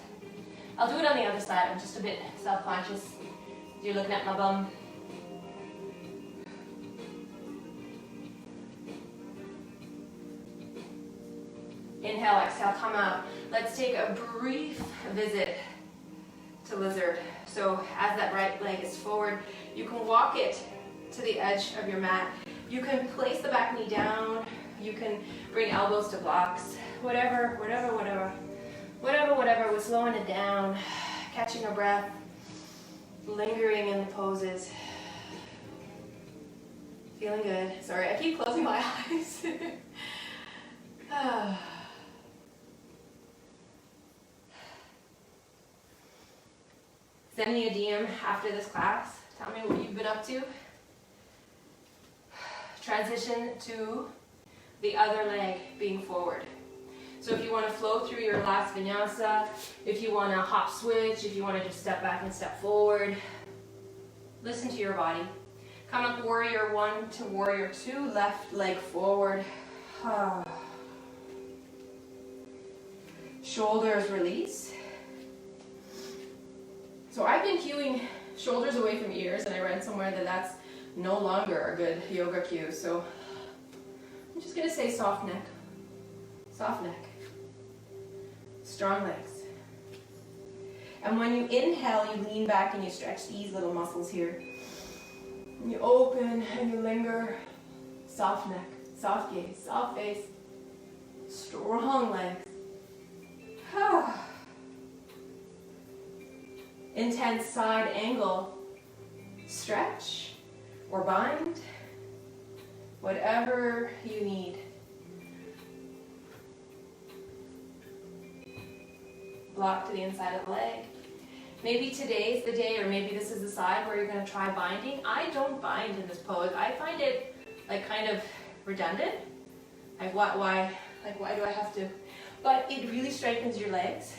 I'll do it on the other side. I'm just a bit self-conscious. You're looking at my bum. Inhale, exhale, come out. Let's take a brief visit to lizard. So as that right leg is forward, you can walk it to the edge of your mat. You can place the back knee down. You can bring elbows to blocks. Whatever. We're slowing it down, catching our breath, lingering in the poses. Feeling good. Sorry, I keep closing my eyes. Send me a DM after this class. Tell me what you've been up to. Transition to the other leg being forward. So if you want to flow through your last vinyasa, if you want to hop switch, if you want to just step back and step forward, listen to your body. Come up warrior 1 to warrior 2, left leg forward. Shoulders release. So I've been cueing shoulders away from ears, and I read somewhere that that's no longer a good yoga cue. So I'm just going to say soft neck, strong legs. And when you inhale, you lean back and you stretch these little muscles here. And you open and you linger. Soft neck, soft gaze, soft face, strong legs. Intense side angle stretch or bind, whatever you need. Block to the inside of the leg. Maybe today's the day, or maybe this is the side where you're going to try binding. I don't bind in this pose. I find it like kind of redundant. Like why do I have to? But it really strengthens your legs.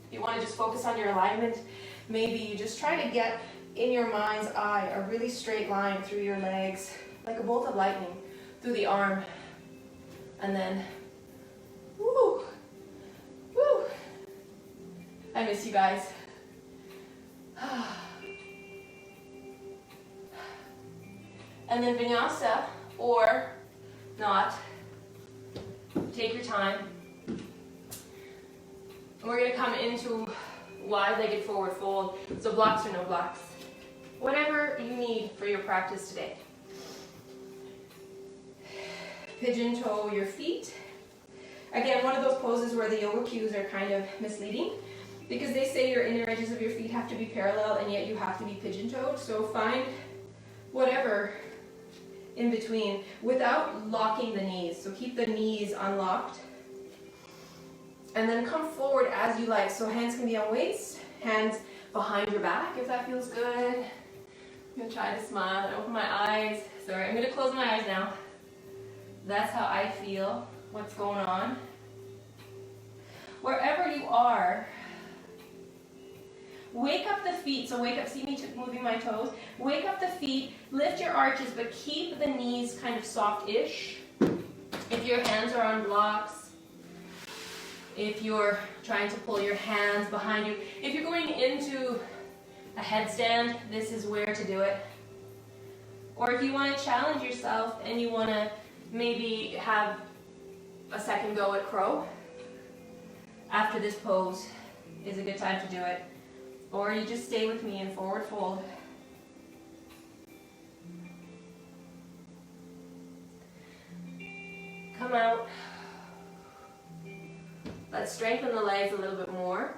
If you want to just focus on your alignment, maybe you just try to get in your mind's eye a really straight line through your legs, like a bolt of lightning through the arm. And then, woo, woo. I miss you guys. And then vinyasa, or not. Take your time. We're going to come into wide-legged forward fold. So blocks or no blocks. Whatever you need for your practice today. Pigeon toe your feet. Again, one of those poses where the yoga cues are kind of misleading, because they say your inner edges of your feet have to be parallel and yet you have to be pigeon-toed. So find whatever in between without locking the knees. So keep the knees unlocked. And then come forward as you like. So hands can be on waist, hands behind your back if that feels good. I'm going to try to smile and open my eyes. Sorry, I'm going to close my eyes now. That's how I feel. What's going on? Wherever you are, wake up the feet. So wake up, see me moving my toes. Wake up the feet, lift your arches, but keep the knees kind of soft-ish. If your hands are on blocks, if you're trying to pull your hands behind you, if you're going into a headstand, this is where to do it. Or if you want to challenge yourself and you want to maybe have a second go at crow, after this pose is a good time to do it. Or you just stay with me in forward fold. Come out. Let's strengthen the legs a little bit more.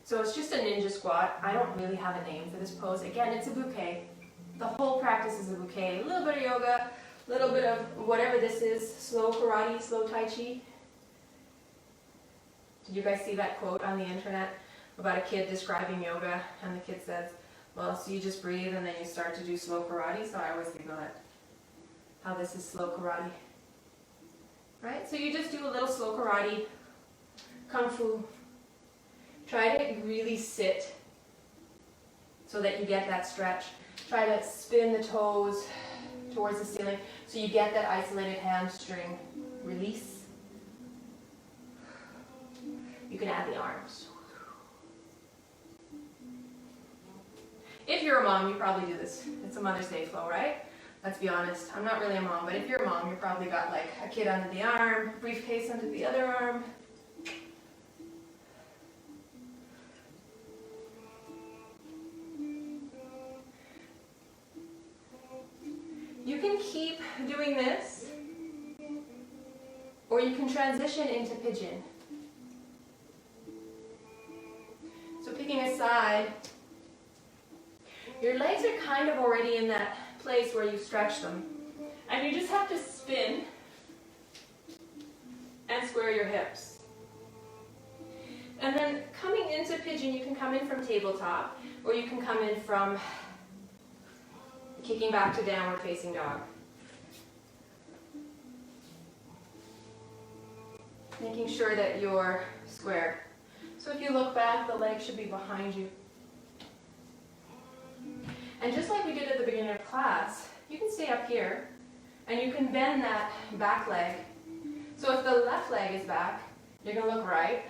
So it's just a ninja squat. I don't really have a name for this pose. Again, it's a bouquet. The whole practice is a bouquet. A little bit of yoga, a little bit of whatever this is, slow karate, slow tai chi. Did you guys see that quote on the internet about a kid describing yoga? And the kid says, well, so you just breathe and then you start to do slow karate. So I always think of that, how this is slow karate. Right? So you just do a little slow karate, kung fu. Try to really sit so that you get that stretch. Try to spin the toes towards the ceiling so you get that isolated hamstring release. You can add the arms. If you're a mom, you probably do this. It's a Mother's Day flow, right? Let's be honest. I'm not really a mom, but if you're a mom, you probably got like a kid under the arm, briefcase under the other arm. You can keep doing this, or you can transition into pigeon. So picking a side, your legs are kind of already in that place where you stretch them. And you just have to spin and square your hips. And then coming into pigeon, you can come in from tabletop, or you can come in from kicking back to downward facing dog. making sure that you're square. So if you look back, the leg should be behind you. And just like we did at the beginning of class, you can stay up here and you can bend that back leg. So if the left leg is back, you're going to look right.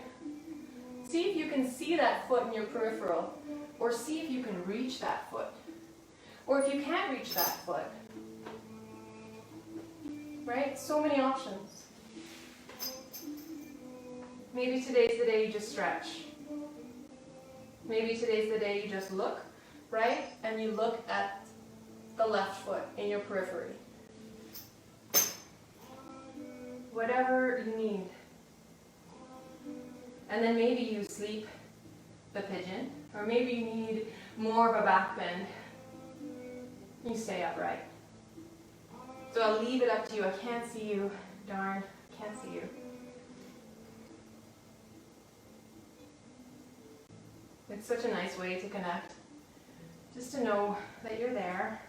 See if you can see that foot in your peripheral, or see if you can reach that foot. Or if you can't reach that foot, right? So many options. Maybe today's the day you just stretch. Maybe today's the day you just look, right? And you look at the left foot in your periphery. Whatever you need. And then maybe you sleep the pigeon, or maybe you need more of a back bend. You stay upright. So I'll leave it up to you. I can't see you. Darn, can't see you. It's such a nice way to connect. Just to know that you're there.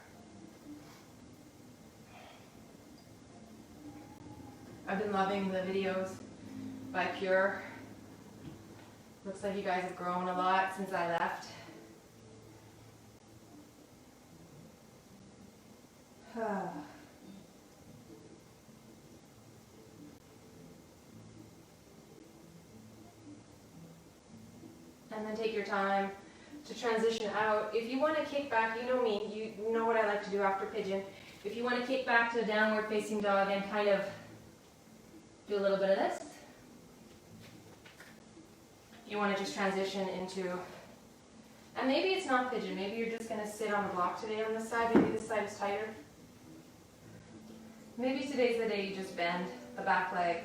I've been loving the videos by Pure. Looks like you guys have grown a lot since I left. And then take your time to transition out. If you want to kick back, you know me, you know what I like to do after pigeon. If you want to kick back to downward facing dog and kind of do a little bit of this. You want to just transition into, and maybe it's not pigeon, maybe you're just going to sit on the block today on this side, maybe this side is tighter. Maybe today's the day you just bend the back leg.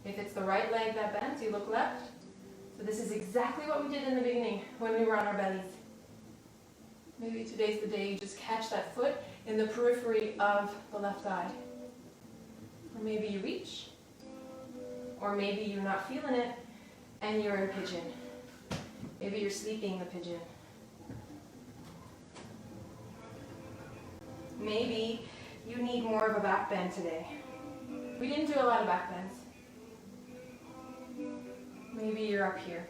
If it's the right leg that bends, you look left. So this is exactly what we did in the beginning when we were on our bellies. Maybe today's the day you just catch that foot in the periphery of the left eye. Or maybe you reach. Or maybe you're not feeling it and you're in pigeon. Maybe you're sleeping the pigeon. Maybe you need more of a back bend today. We didn't do a lot of back bends. Maybe you're up here.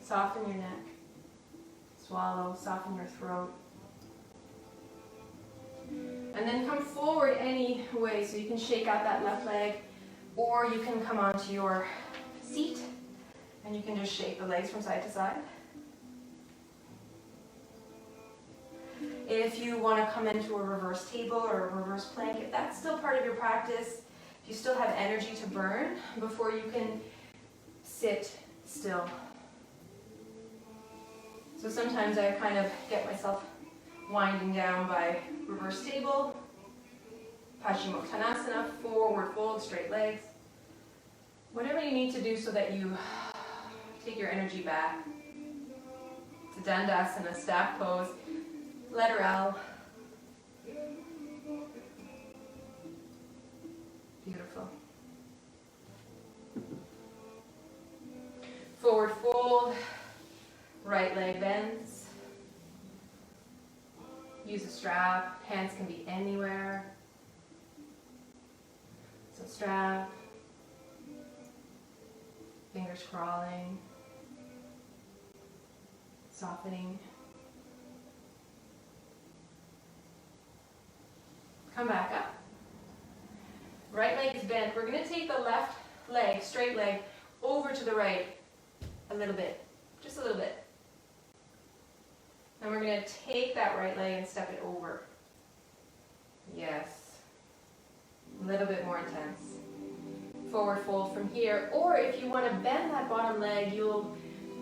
Soften your neck. Swallow, soften your throat. And then come forward any way, so you can shake out that left leg, or you can come onto your seat and you can just shake the legs from side to side. If you want to come into a reverse table or a reverse plank, if that's still part of your practice, if you still have energy to burn before you can sit still. So sometimes I kind of get myself winding down by reverse table, Paschimottanasana, forward fold, straight legs. Whatever you need to do so that you take your energy back. To Dandasana, staff pose, letter L. Beautiful. Forward fold, right leg bends. Use a strap, hands can be anywhere. So strap, fingers crawling, softening. Come back up. Right leg is bent. We're going to take the left leg, straight leg, over to the right a little bit, just a little bit. And we're going to take that right leg and step it over. Yes. A little bit more intense. Forward fold from here. Or if you want to bend that bottom leg, you'll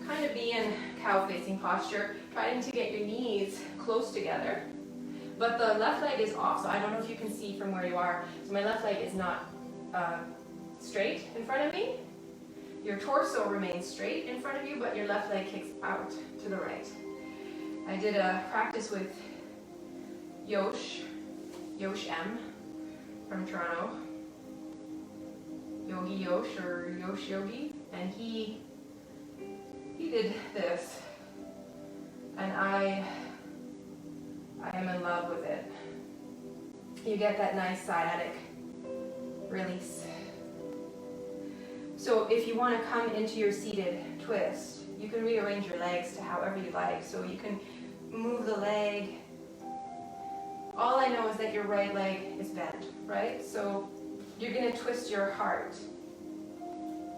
kind of be in cow facing posture, trying to get your knees close together. But the left leg is off, so I don't know if you can see from where you are. So my left leg is not straight in front of me. Your torso remains straight in front of you, but your left leg kicks out to the right. I did a practice with Yosh M from Toronto, Yogi Yosh or Yosh Yogi, and he we did this, and I am in love with it. You get that nice sciatic release. So if you want to come into your seated twist, you can rearrange your legs to however you like. So you can move the leg. All I know is that your right leg is bent, right? So you're going to twist your heart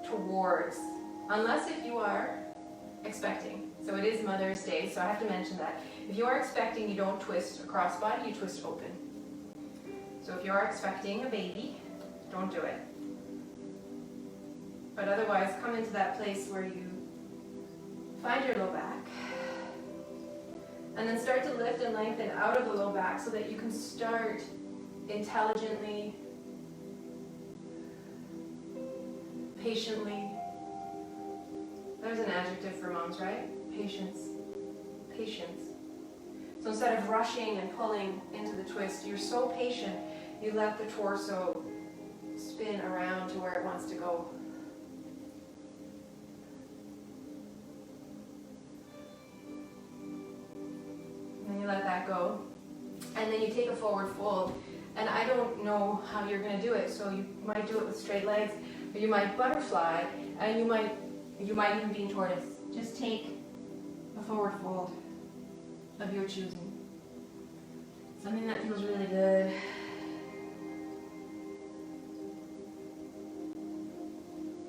towards, unless if you are expecting. So it is Mother's Day, so I have to mention that. If you are expecting, you don't twist across body, you twist open. So if you are expecting a baby, don't do it. But otherwise, come into that place where you find your low back. And then start to lift and lengthen out of the low back so that you can start intelligently, patiently. There's an adjective for moms, right? Patience. Patience. So instead of rushing and pulling into the twist, you're so patient, you let the torso spin around to where it wants to go. Let that go, and then you take a forward fold, and I don't know how you're going to do it, so you might do it with straight legs, or you might butterfly, and you might even be in tortoise. Just take a forward fold of your choosing, something that feels really good.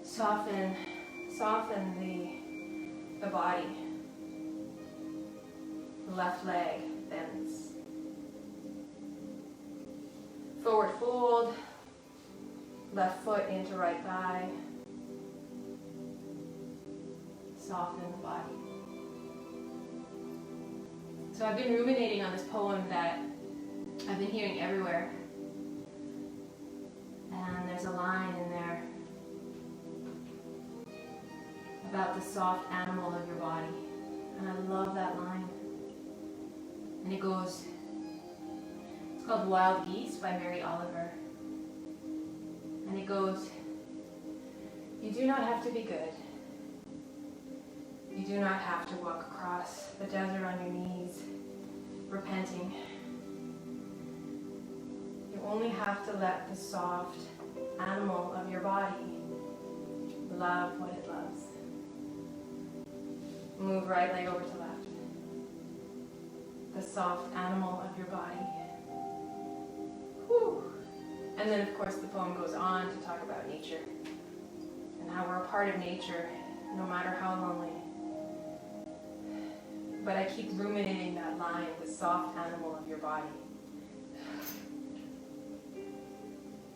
Soften the body. Left leg bends. Forward fold, left foot into right thigh. Soften the body. So I've been ruminating on this poem that I've been hearing everywhere. And there's a line in there about the soft animal of your body. And I love that line. And it goes, it's called Wild Geese by Mary Oliver. And it goes, you do not have to be good. You do not have to walk across the desert on your knees, repenting. You only have to let the soft animal of your body love what it loves. Move right leg over to left. The soft animal of your body. Whew. And then of course the poem goes on to talk about nature and how we're a part of nature no matter how lonely. But I keep ruminating that line, the soft animal of your body.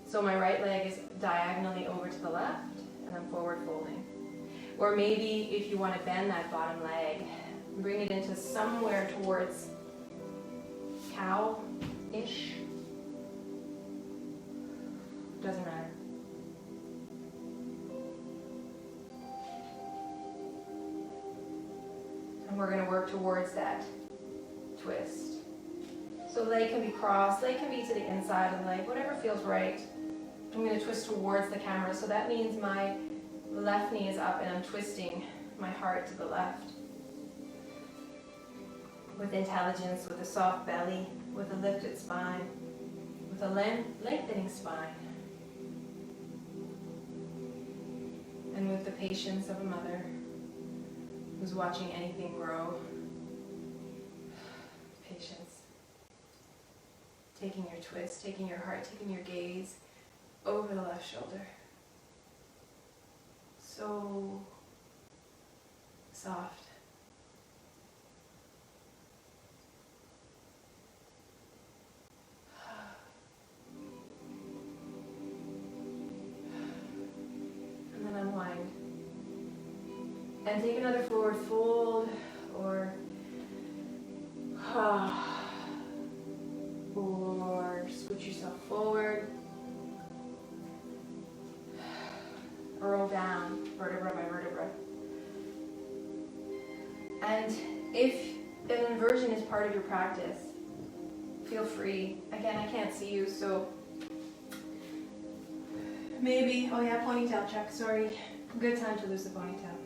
So my right leg is diagonally over to the left and I'm forward folding. Or maybe if you want to bend that bottom leg, bring it into somewhere towards cow-ish. Doesn't matter. And we're going to work towards that twist. So leg can be crossed, leg can be to the inside of the leg, whatever feels right. I'm going to twist towards the camera, so that means my left knee is up and I'm twisting my heart to the left. With intelligence, with a soft belly, with a lifted spine, with a lengthening spine, and with the patience of a mother who's watching anything grow. Patience. Taking your twist, taking your heart, taking your gaze over the left shoulder. So soft. And then unwind. And take another forward fold, or scooch yourself forward. Or roll down, vertebra by vertebra. And if an inversion is part of your practice, feel free. Again, I can't see you, so maybe, oh yeah, ponytail check, sorry. Good time to lose the ponytail.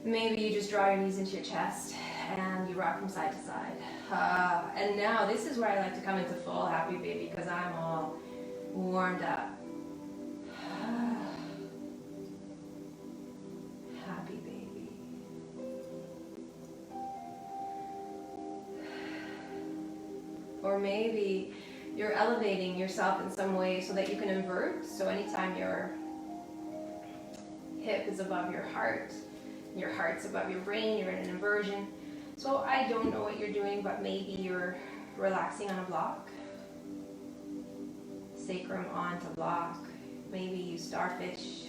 Maybe you just draw your knees into your chest and you rock from side to side. And now this is where I like to come into full happy baby because I'm all warmed up. Happy baby. Or maybe you're elevating yourself in some way so that you can invert. So anytime your hip is above your heart's above your brain, you're in an inversion. So I don't know what you're doing, but maybe you're relaxing on a block. Sacrum onto block. Maybe you starfish.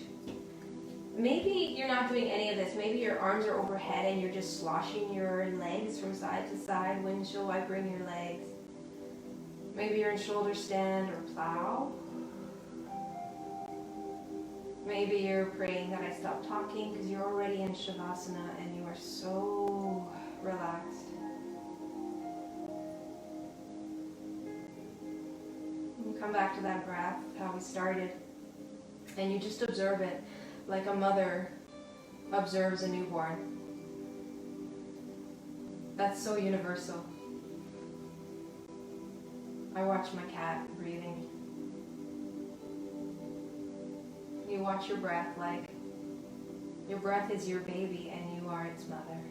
Maybe you're not doing any of this. Maybe your arms are overhead and you're just sloshing your legs from side to side, windshield wipering your legs. Maybe you're in shoulder stand or plow. Maybe you're praying that I stop talking because you're already in Shavasana and you are so relaxed. And come back to that breath, how we started. And you just observe it like a mother observes a newborn. That's so universal. I watch my cat breathing. You watch your breath like your breath is your baby and you are its mother.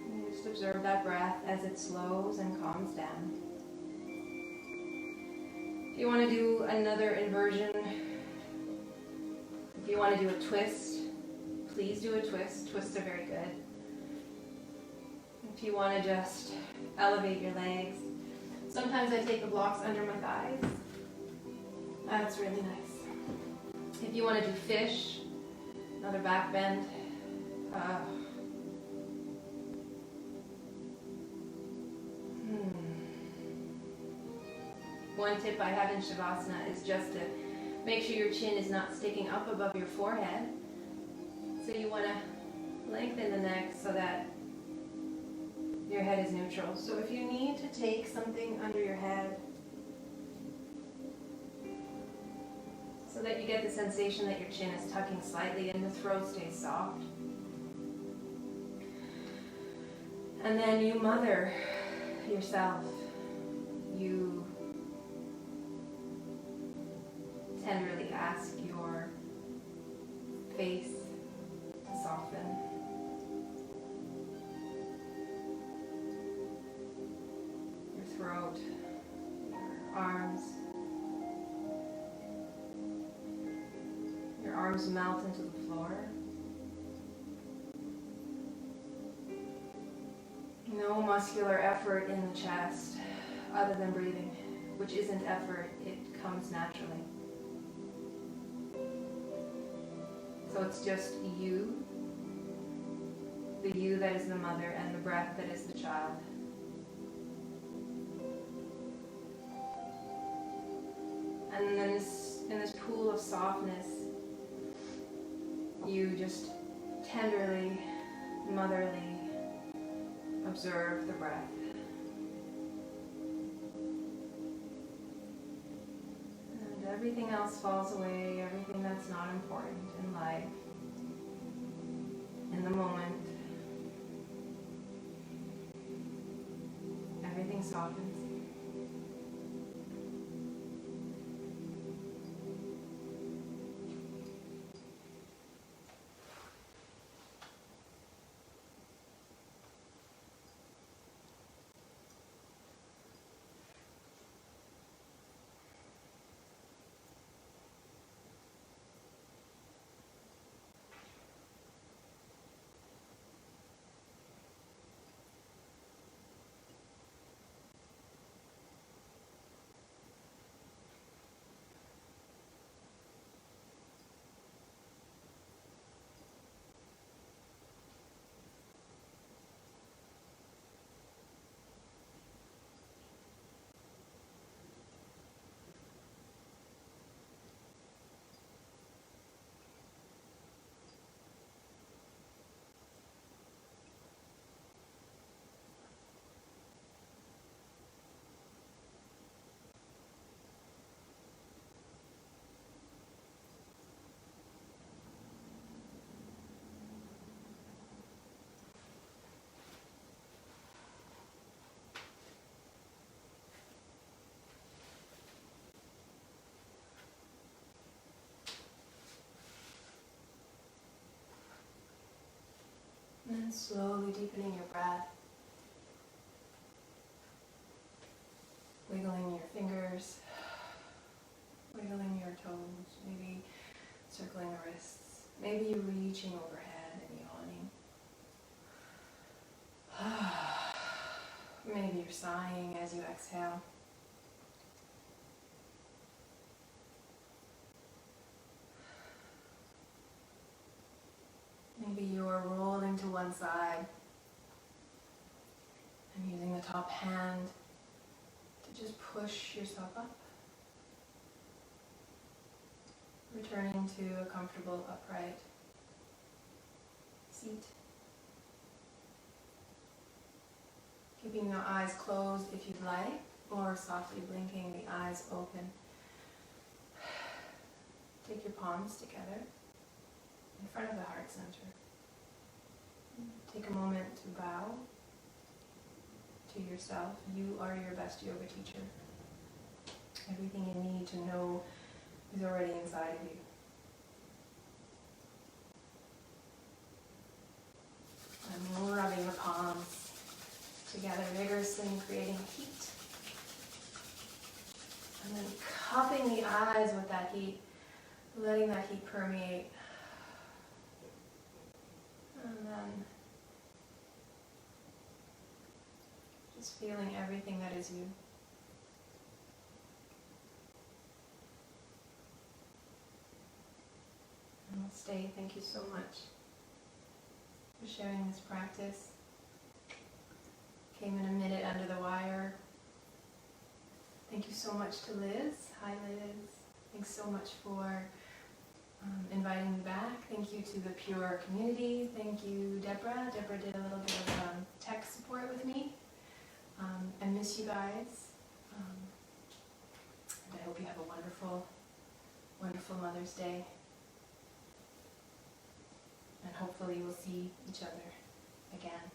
You just observe that breath as it slows and calms down. If you want to do another inversion, if you want to do a twist, please do a twist. Twists are very good. If you want to just elevate your legs, sometimes I take the blocks under my thighs. That's really nice. If you want to do fish, another back bend. One tip I have in Shavasana is just to make sure your chin is not sticking up above your forehead. So you want to lengthen the neck so that your head is neutral. So if you need to take something under your head so that you get the sensation that your chin is tucking slightly and the throat stays soft. And then you mother yourself. You tenderly ask your face to soften. Your throat, your arms. Your arms melt into the floor. No muscular effort in the chest other than breathing, which isn't effort, it comes naturally. So it's just you, the you that is the mother, and the breath that is the child. And then in this pool of softness, you just tenderly, motherly observe the breath. And everything else falls away, everything that's not important in life, in the moment. Everything softens. deepening your breath. Wiggling your fingers, wiggling your toes, maybe circling the wrists, maybe you're reaching overhead and yawning. Maybe you're sighing as you exhale. Maybe you're rolling to one side and using the top hand to just push yourself up. Returning to a comfortable upright seat. Keeping your eyes closed if you'd like, or softly blinking the eyes open. Take your palms together in front of the heart center. Take a moment to bow to yourself. You are your best yoga teacher. Everything you need to know is already inside of you. I'm rubbing the palms together vigorously, creating heat. And then cupping the eyes with that heat, letting that heat permeate. And then just feeling everything that is you. Namaste. Thank you so much for sharing this practice. Came in a minute under the wire. Thank you so much to Liz. Hi Liz. Thanks so much for inviting me back. Thank you to the Pure community. Thank you Deborah. Deborah did a little bit of tech support with me. I miss you guys. And I hope you have a wonderful, wonderful Mother's Day. And hopefully we'll see each other again.